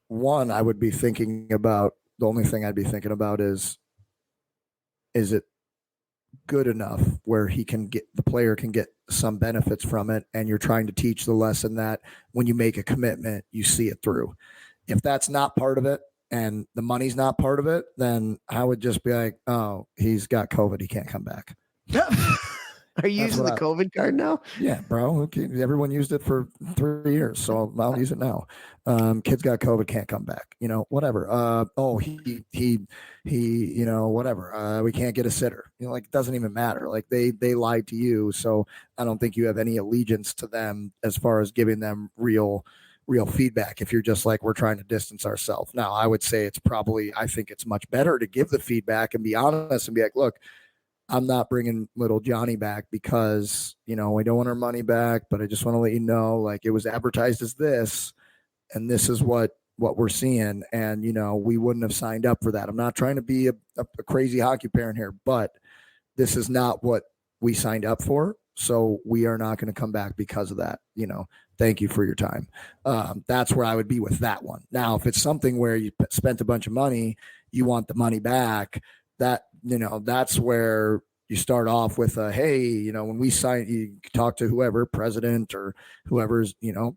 one, I would be thinking about, the only thing I'd be thinking about is it good enough where the player can get some benefits from it, and you're trying to teach the lesson that when you make a commitment, you see it through. If that's not part of it and the money's not part of it, then I would just be like, oh, he's got COVID, he can't come back. Are you using the COVID card now? Yeah, bro. Okay. Everyone used it for 3 years, so I'll use it now. Kids got COVID, can't come back. Whatever. Whatever. We can't get a sitter. It doesn't even matter. Like they lied to you, so I don't think you have any allegiance to them as far as giving them real feedback. If you're just like, we're trying to distance ourselves. Now, I would say I think it's much better to give the feedback and be honest and be like, look, I'm not bringing little Johnny back because, we don't want our money back, but I just want to let you know, like, it was advertised as this, and this is what we're seeing. And, we wouldn't have signed up for that. I'm not trying to be a crazy hockey parent here, but this is not what we signed up for. So we are not going to come back because of that. Thank you for your time. That's where I would be with that one. Now, if it's something where you spent a bunch of money, you want the money back, that's where you start off with hey, when we sign, you talk to whoever, president or whoever's,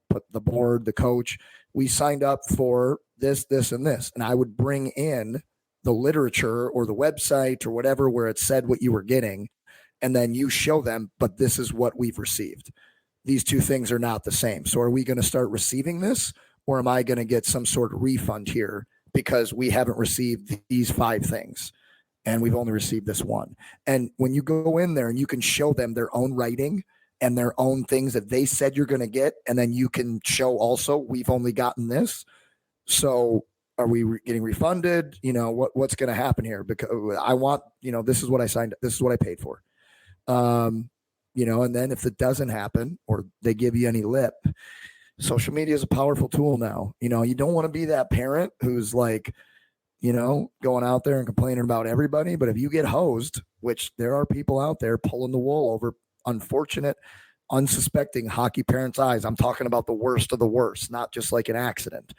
put the board, the coach, we signed up for this, and this. And I would bring in the literature or the website or whatever, where it said what you were getting. And then you show them, but this is what we've received. These two things are not the same. So are we going to start receiving this, or am I going to get some sort of refund here because we haven't received these 5 things? And we've only received this one. And when you go in there and you can show them their own writing and their own things that they said you're going to get, and then you can show also, we've only gotten this. So are we getting refunded? What's going to happen here? Because I want, this is what I signed. This is what I paid for. And then if it doesn't happen or they give you any lip, social media is a powerful tool now. You don't want to be that parent who's like, going out there and complaining about everybody. But if you get hosed, which there are people out there pulling the wool over unfortunate, unsuspecting hockey parents' eyes. I'm talking about the worst of the worst, not just like an accident.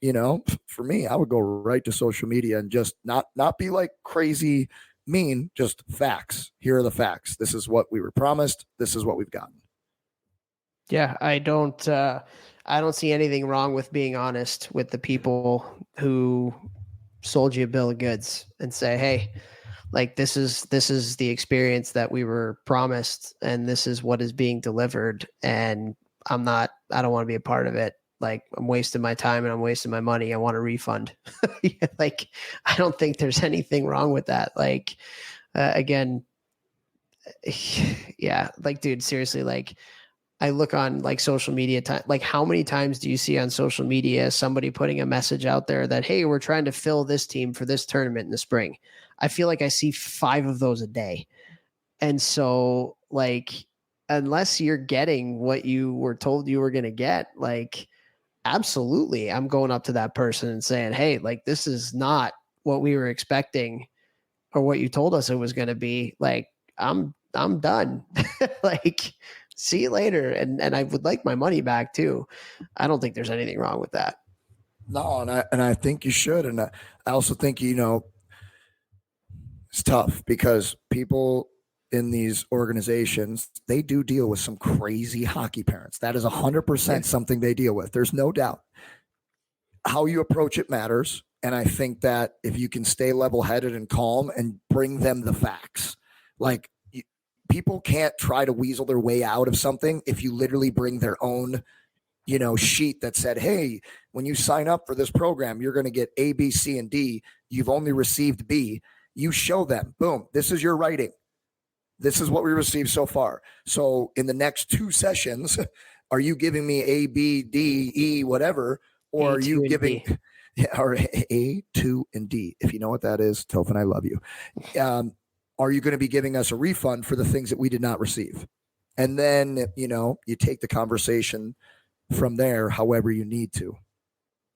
For me, I would go right to social media and just not be like crazy mean, just facts. Here are the facts. This is what we were promised. This is what we've gotten. Yeah, I don't see anything wrong with being honest with the people who sold you a bill of goods and say, hey, like this is the experience that we were promised, and this is what is being delivered, and I don't want to be a part of it. Like, I'm wasting my time and I'm wasting my money. I want a refund. Like, I don't think there's anything wrong with that. Like, again, yeah, like, dude, seriously, like, I look on like social media, like how many times do you see on social media somebody putting a message out there that, hey, we're trying to fill this team for this tournament in the spring? I feel like I see 5 of those a day. And so, like, unless you're getting what you were told you were going to get, like, absolutely, I'm going up to that person and saying, hey, like, this is not what we were expecting or what you told us it was going to be. Like, I'm done. Like, see you later. And I would like my money back too. I don't think there's anything wrong with that. No, and I think you should. And I also think, it's tough because people in these organizations, they do deal with some crazy hockey parents. That is 100% something they deal with. There's no doubt. How you approach it matters. And I think that if you can stay level-headed and calm and bring them the facts, like, people can't try to weasel their way out of something if you literally bring their own, sheet that said, hey, when you sign up for this program, you're going to get A, B, C, and D. You've only received B. You show them, boom, this is your writing. This is what we received so far. So in the next 2 sessions, are you giving me A, B, D, E, whatever, or are you giving or A, 2, and D? If you know what that is, Topher, I love you. Are you going to be giving us a refund for the things that we did not receive? And then, you take the conversation from there, however you need to.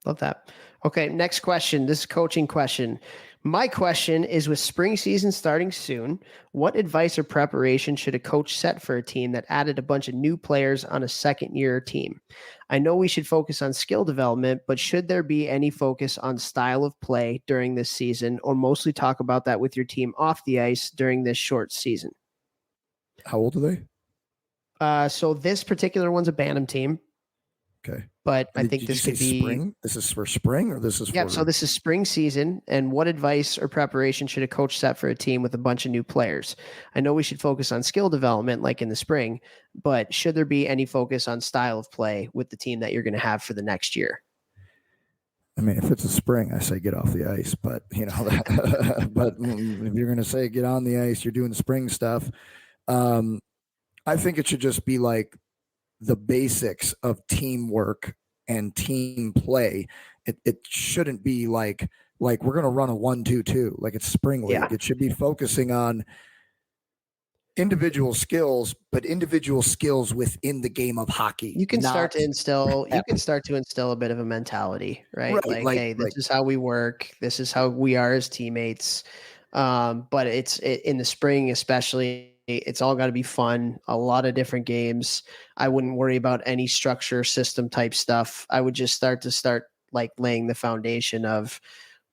Love that. Okay, next question. This is a coaching question. My question is, with spring season starting soon, what advice or preparation should a coach set for a team that added a bunch of new players on a second-year team? I know we should focus on skill development, but should there be any focus on style of play during this season, or mostly talk about that with your team off the ice during this short season? How old are they? So this particular one's a Bantam team, Okay. but I think Did this you could say be spring? This is for spring, or this is Yeah, for? so this is spring season, and what advice or preparation should a coach set for a team with a bunch of new players? I know we should focus on skill development like in the spring, but should there be any focus on style of play with the team that you're going to have for the next year? I mean, if it's a spring, I say get off the ice. But but if you're going to say get on the ice, you're doing spring stuff. I think it should just be like the basics of teamwork and team play. It shouldn't be like we're going to run a 1-2-2 like it's spring league. Yeah. It should be focusing on individual skills, but individual skills within the game of hockey. You can start not- to instill a bit of a mentality, right? Right, Like, hey, this is how we work. This is how we are as teammates. But in the spring, especially, it's all got to be fun. A lot of different games. I wouldn't worry about any structure, system type stuff. I would just start like laying the foundation of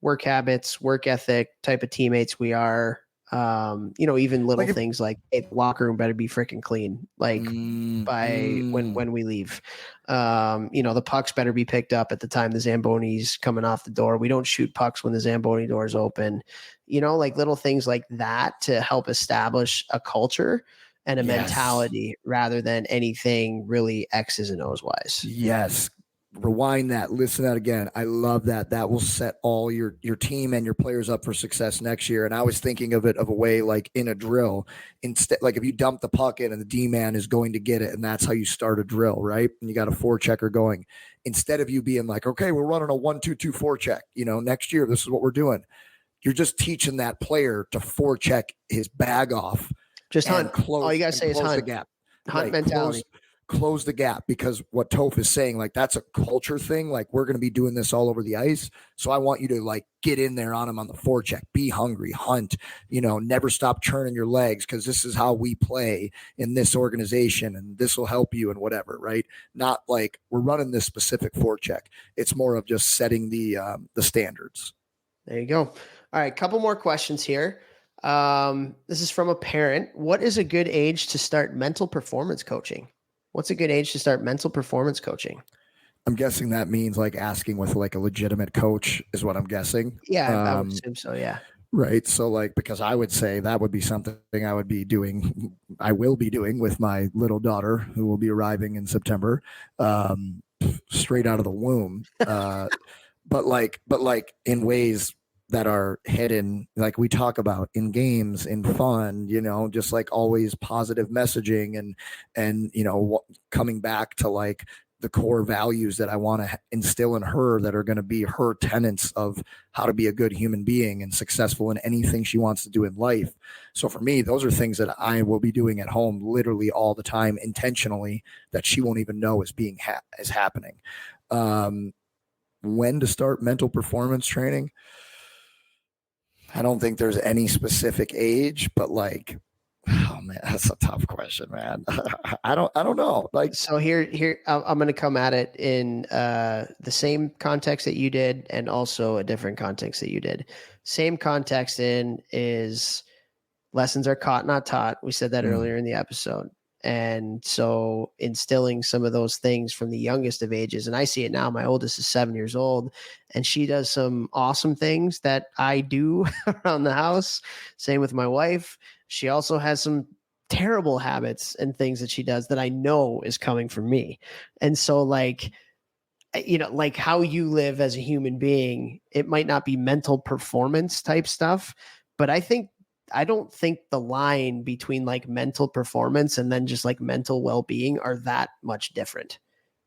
work habits, work ethic, type of teammates we are. Even little things like, hey, the locker room better be freaking clean. Like when we leave, the pucks better be picked up at the time the Zamboni's coming off the door. We don't shoot pucks when the Zamboni door is open. Like little things like that to help establish a culture and a mentality rather than anything really X's and O's wise. Yes. Rewind that, listen to that again. I love that. That will set all your team and your players up for success next year. And I was thinking of it of a way like in a drill, instead, like if you dump the puck in and the D-man is going to get it, and that's how you start a drill, right? And you got a forechecker going. Instead of you being like, okay, we're running a 1-2-2 forecheck, next year, this is what we're doing. You're just teaching that player to forecheck his bag off. Just hunt. All you got to say is hunt. The gap. Hunt mentality. Close the gap, because what Toph is saying, like that's a culture thing. Like we're going to be doing this all over the ice. So I want you to like get in there on him on the forecheck, be hungry, hunt, never stop churning your legs, because this is how we play in this organization and this will help you and whatever, right? Not like we're running this specific forecheck. It's more of just setting the standards. There you go. All right. Couple more questions here. This is from a parent. What is a good age to start mental performance coaching? What's a good age to start mental performance coaching? I'm guessing that means like asking with like a legitimate coach is what I'm guessing. Yeah, I would assume so. Yeah. Right. So like, because I would say that would be something I will be doing with my little daughter, who will be arriving in September, straight out of the womb. But like in ways that are hidden, like we talk about in games, in fun, just like always positive messaging and coming back to like the core values that I want to instill in her that are going to be her tenets of how to be a good human being and successful in anything she wants to do in life. So for me, those are things that I will be doing at home literally all the time, intentionally, that she won't even know is is happening. When to start mental performance training? I don't think there's any specific age, but like, oh man, that's a tough question, man. I don't know. Like, so here, I'm going to come at it in the same context that you did, and also a different context that you did. Same context is lessons are caught, not taught. We said that earlier in the episode. And so instilling some of those things from the youngest of ages, and I see it now. My oldest is 7 years old, and she does some awesome things that I do around the house. Same with my wife. She also has some terrible habits and things that she does that I know is coming from me. And so like how you live as a human being, it might not be mental performance type stuff, but I don't think the line between like mental performance and then just like mental well-being are that much different.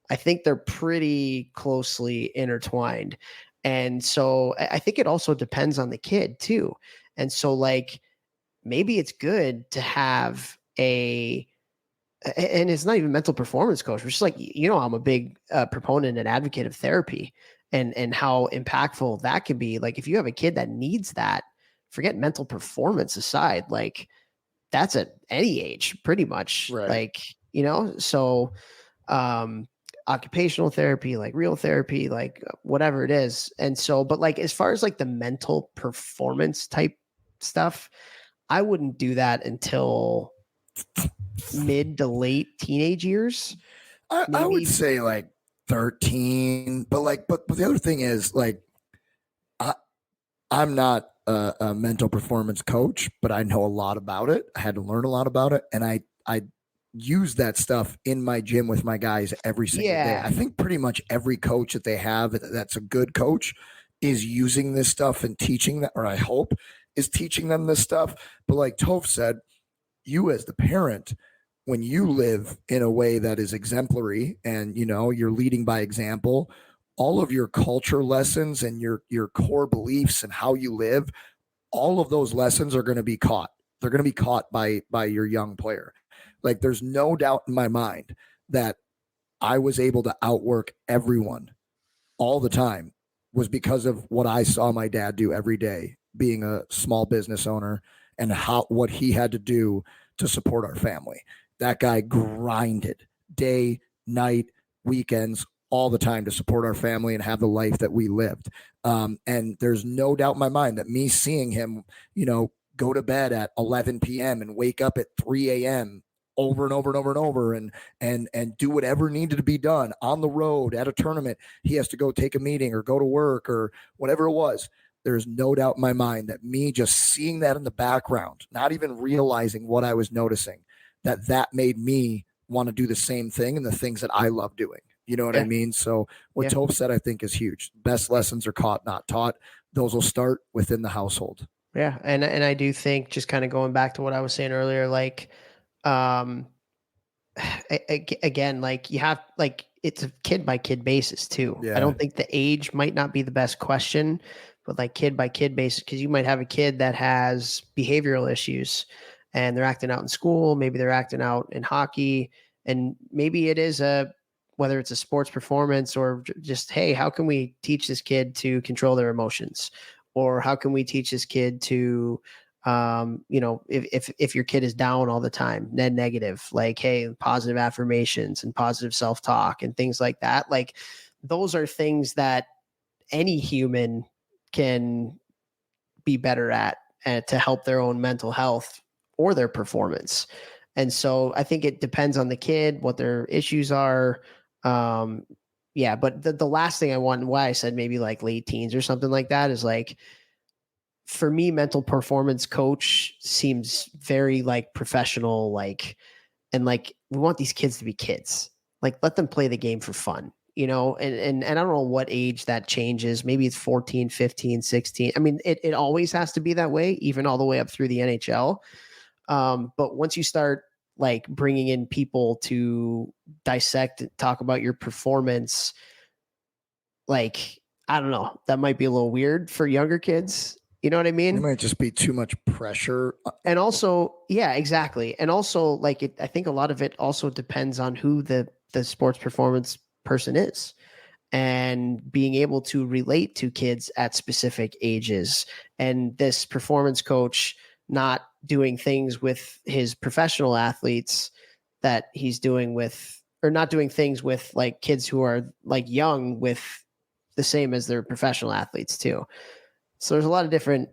I think they're pretty closely intertwined. And so I think it also depends on the kid too. And so like, maybe it's good to have and it's not even mental performance coach. It's just like, I'm a big proponent and advocate of therapy. and how impactful that can be. Like if you have a kid that needs that, forget mental performance aside, like that's at any age pretty much. Right. Like, so occupational therapy, like real therapy, like whatever it is. And so, but like as far as like the mental performance type stuff, I wouldn't do that until mid to late teenage years. I would say like 13, but the other thing is like, I'm not a mental performance coach, but I know a lot about it. I had to learn a lot about it. And I use that stuff in my gym with my guys every single day. I think pretty much every coach that they have that's a good coach is using this stuff and teaching that, or I hope is teaching them this stuff. But like Toph said, you as the parent, when you live in a way that is exemplary and you're leading by example, all of your culture lessons and your core beliefs and how you live, all of those lessons are going to be caught. They're going to be caught by your young player. Like there's no doubt in my mind that I was able to outwork everyone all the time was because of what I saw my dad do every day, being a small business owner and what he had to do to support our family. That guy grinded day, night, weekends, all the time to support our family and have the life that we lived. And there's no doubt in my mind that me seeing him, go to bed at 11 p.m. and wake up at 3 a.m. over and over and over and over and do whatever needed to be done on the road at a tournament. He has to go take a meeting or go to work or whatever it was. There's no doubt in my mind that me just seeing that in the background, not even realizing what I was noticing, that made me want to do the same thing and the things that I love doing. You know what I mean? So what Toph said, I think is huge. Best lessons are caught, not taught. Those will start within the household. Yeah. And I do think, just kind of going back to what I was saying earlier, like, again, like you have, like, it's a kid by kid basis too. Yeah. I don't think the age might not be the best question, but like kid by kid basis, because you might have a kid that has behavioral issues and they're acting out in school. Maybe they're acting out in hockey, and maybe it is whether it's a sports performance or just, hey, how can we teach this kid to control their emotions? Or how can we teach this kid to, if your kid is down all the time, negative, like, hey, positive affirmations and positive self-talk and things like that. Like those are things that any human can be better at to help their own mental health or their performance. And so I think it depends on the kid, what their issues are. But the last thing I want, why I said maybe like late teens or something like that, is like, for me, mental performance coach seems very like professional, like, and like, we want these kids to be kids, like let them play the game for fun, and I don't know what age that changes. Maybe it's 14, 15, 16. I mean, it always has to be that way, even all the way up through the NHL. But once you start like bringing in people to dissect, talk about your performance, like, I don't know, that might be a little weird for younger kids. You know what I mean? It might just be too much pressure. And also, yeah, exactly. And also, like, I think a lot of it also depends on who the sports performance person is, and being able to relate to kids at specific ages. And this performance coach not doing things with his professional athletes that he's doing with, or not doing things with like kids who are like young with the same as their professional athletes too. So there's a lot of different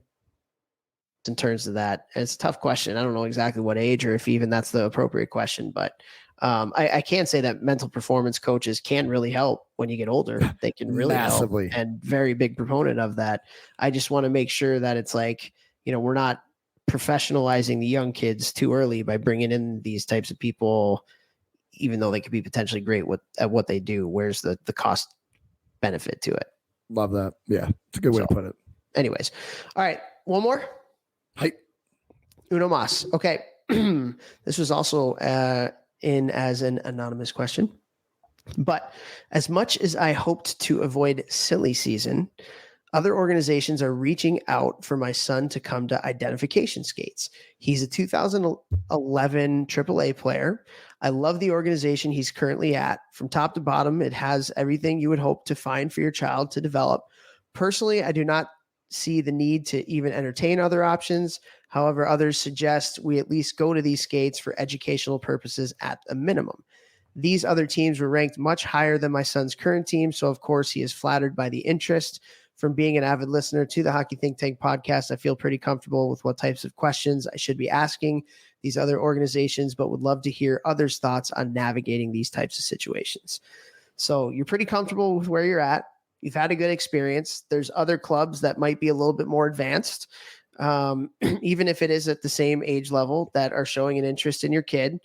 in terms of that. And it's a tough question. I don't know exactly what age or if even that's the appropriate question, but I can say that mental performance coaches can really help when you get older. They can really Massively help, and very big proponent of that. I just want to make sure that it's like, we're not professionalizing the young kids too early by bringing in these types of people, even though they could be potentially great at what they do. Where's the cost benefit to it? Love that. Yeah. It's a good way to put it. Anyways. All right. One more. Hi. Uno mas. Okay. This was also in as an anonymous question. But as much as I hoped to avoid silly season, other organizations are reaching out for my son to come to identification skates. He's a 2011 AAA player. I love the organization he's currently at. From top to bottom, it has everything you would hope to find for your child to develop. Personally, I do not see the need to even entertain other options. However, others suggest we at least go to these skates for educational purposes at a minimum. These other teams were ranked much higher than my son's current team, so of course he is flattered by the interest. From being an avid listener to the Hockey Think Tank podcast, I feel pretty comfortable with what types of questions I should be asking these other organizations, but would love to hear others' thoughts on navigating these types of situations. So you're pretty comfortable with where you're at. You've had a good experience. There's other clubs that might be a little bit more advanced, even if it is at the same age level, that are showing an interest in your kid.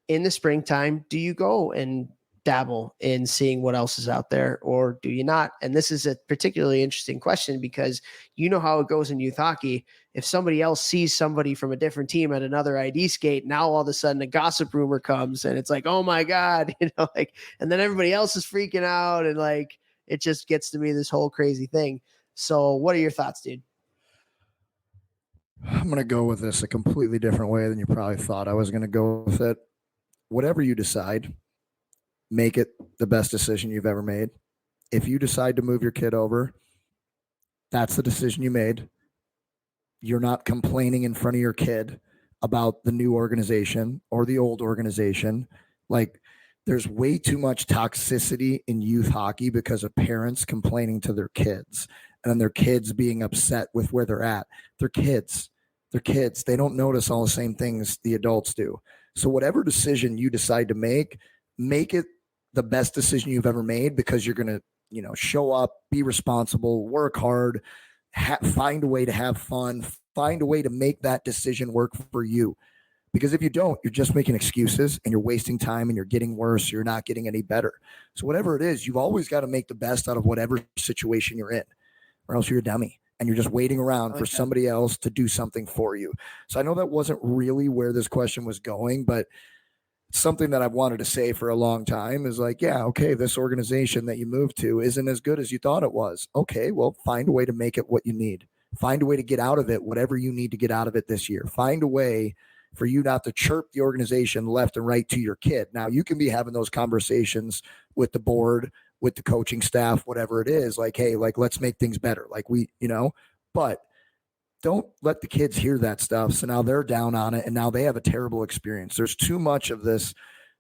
In the springtime, do you go and dabble in seeing what else is out there, or do you not? And this is a particularly interesting question because you know how it goes in youth hockey. If somebody else sees somebody from a different team at another ID skate, now all of a sudden a gossip rumor comes and it's like, oh my God, like, and then everybody else is freaking out and like, it just gets to be this whole crazy thing. So what are your thoughts, dude? I'm going to go with this a completely different way than you probably thought I was going to go with it. Whatever you decide, make it the best decision you've ever made. If you decide to move your kid over, that's the decision you made. You're not complaining in front of your kid about the new organization or the old organization. Like, there's way too much toxicity in youth hockey because of parents complaining to their kids and then their kids being upset with where they're at. They're kids. They're kids. They don't notice all the same things the adults do. So whatever decision you decide to make it the best decision you've ever made, because you're going to, show up, be responsible, work hard, find a way to have fun, find a way to make that decision work for you. Because if you don't, you're just making excuses and you're wasting time and you're getting worse. You're not getting any better. So whatever it is, you've always got to make the best out of whatever situation you're in, or else you're a dummy and you're just waiting around for somebody else to do something for you. So I know that wasn't really where this question was going, but something that I've wanted to say for a long time is like, yeah, okay, this organization that you moved to isn't as good as you thought it was. Okay, well, find a way to make it what you need. Find a way to get out of it, whatever you need to get out of it this year. Find a way for you not to chirp the organization left and right to your kid. Now, you can be having those conversations with the board, with the coaching staff, whatever it is, like, hey, like, let's make things better. Like but don't let the kids hear that stuff. So now they're down on it and now they have a terrible experience. There's too much of this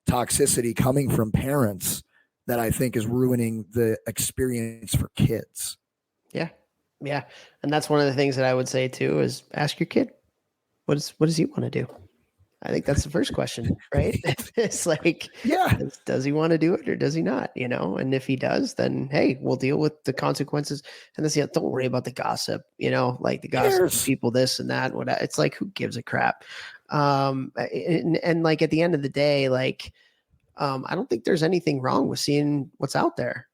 toxicity coming from parents that I think is ruining the experience for kids. Yeah. Yeah. And that's one of the things that I would say too, is ask your kid, what does he want to do? I think that's the first question, right? It's like, yeah, does he want to do it or does he not? And if he does, then hey, we'll deal with the consequences. And then don't worry about the gossip, like the gossip, people, this and that. What it's like, who gives a crap? And like at the end of the day, like, I don't think there's anything wrong with seeing what's out there,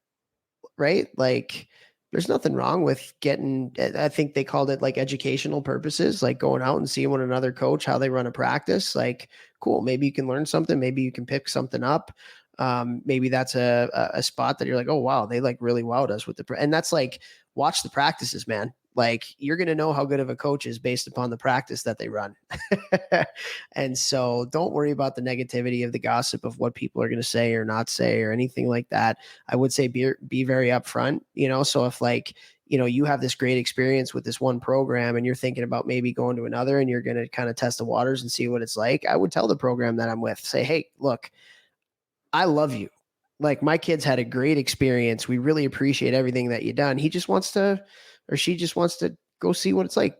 right? Like, there's nothing wrong with I think they called it like educational purposes, like going out and seeing with another coach, how they run a practice. Like, cool. Maybe you can learn something. Maybe you can pick something up. Maybe that's a spot that you're like, oh, wow, they like really wowed us with and that's like, watch the practices, man. Like, you're going to know how good of a coach is based upon the practice that they run. And so don't worry about the negativity of the gossip of what people are going to say or not say or anything like that. I would say be very upfront, so if like, you have this great experience with this one program and you're thinking about maybe going to another and you're going to kind of test the waters and see what it's like, I would tell the program that I'm with, say, hey, look, I love you. Like, my kid's had a great experience. We really appreciate everything that you've done. He just wants to, or she just wants to go see what it's like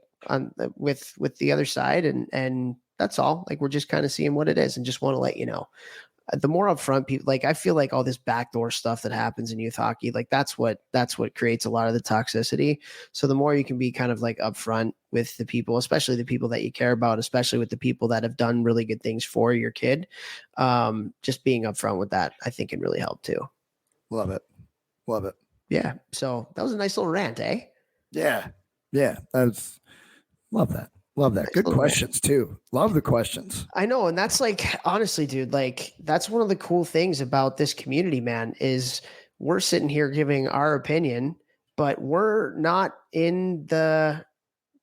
with the other side. And that's all. Like, we're just kind of seeing what it is and just want to let you know. The more upfront people, like, I feel like all this backdoor stuff that happens in youth hockey, like that's what creates a lot of the toxicity. So the more you can be kind of like upfront with the people, especially the people that you care about, especially with the people that have done really good things for your kid, just being upfront with that, I think can really help too. Love it. Love it. Yeah. So that was a nice little rant, eh? Yeah. Yeah. Love that. Love that. Good questions too. Love the questions. I know. And that's like, honestly, dude, like, that's one of the cool things about this community, man, is we're sitting here giving our opinion, but we're not in the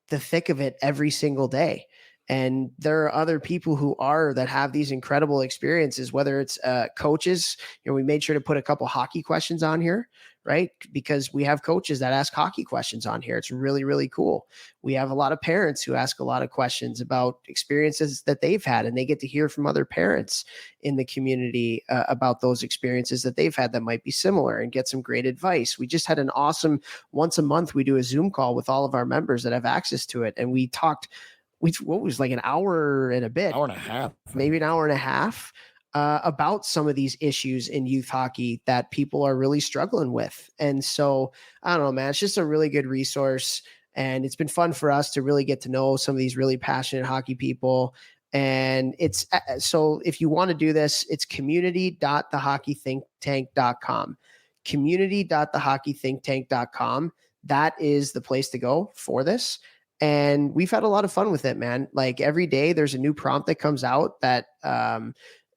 thick of it every single day. And there are other people that have these incredible experiences, whether it's coaches. We made sure to put a couple hockey questions on here, right? Because we have coaches that ask hockey questions on here. It's really, really cool. We have a lot of parents who ask a lot of questions about experiences that they've had, and they get to hear from other parents in the community about those experiences that they've had that might be similar, and get some great advice. We just had an awesome, once a month, we do a Zoom call with all of our members that have access to it. And we talked, what was like an hour and a bit, Hour and a half, maybe an hour and a half, about some of these issues in youth hockey that people are really struggling with. And so I don't know, man, it's just a really good resource. And it's been fun for us to really get to know some of these really passionate hockey people. And it's, so if you want to do this, it's community.thehockeythinktank.com, community.thehockeythinktank.com. That is the place to go for this. And we've had a lot of fun with it, man. Like every day there's a new prompt that comes out that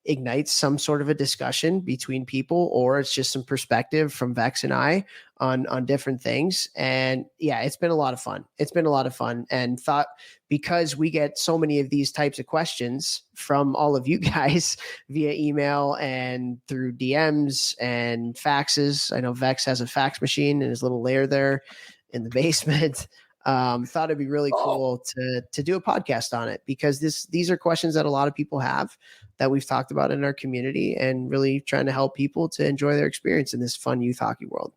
ignites some sort of a discussion between people, or it's just some perspective from Vex and I on different things. And yeah, it's been a lot of fun. It's been a lot of fun, and thought, because we get so many of these types of questions from all of you guys via email and through DMs and faxes. I know Vex has a fax machine in his little lair there in the basement. Thought it'd be really cool to do a podcast on it, because these are questions that a lot of people have that we've talked about in our community, and really trying to help people to enjoy their experience in this fun youth hockey world.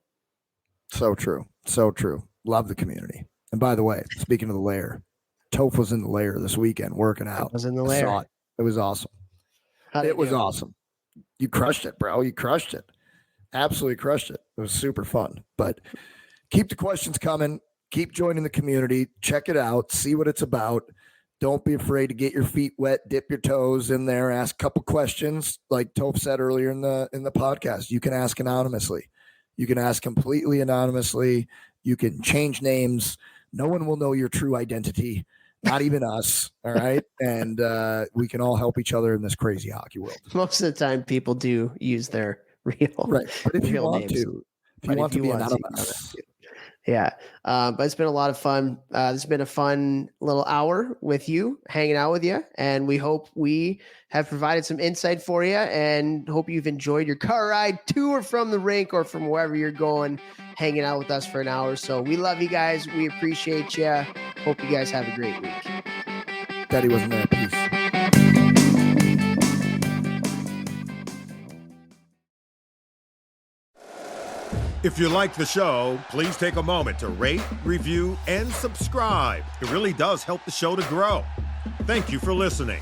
So true. So true. Love the community. And by the way, speaking of the lair, Toph was in the lair this weekend working out. I was in the lair. Saw it. It was awesome. It was awesome. You crushed it, bro. You crushed it. Absolutely crushed it. It was super fun. But keep the questions coming. Keep joining the community. Check it out. See what it's about. Don't be afraid to get your feet wet. Dip your toes in there. Ask a couple questions. Like Toph said earlier in the podcast, you can ask anonymously. You can ask completely anonymously. You can change names. No one will know your true identity. Not even us. All right. And we can all help each other in this crazy hockey world. Most of the time people do use their real, right. But if you want names. to, if you want to be anonymous. Yeah. But it's been a lot of fun. It's been a fun little hour with you, hanging out with you. And we hope we have provided some insight for you, and hope you've enjoyed your car ride to or from the rink, or from wherever you're going, hanging out with us for an hour. So we love you guys. We appreciate you. Hope you guys have a great week. Daddy wasn't there. Peace. If you like the show, please take a moment to rate, review, and subscribe. It really does help the show to grow. Thank you for listening.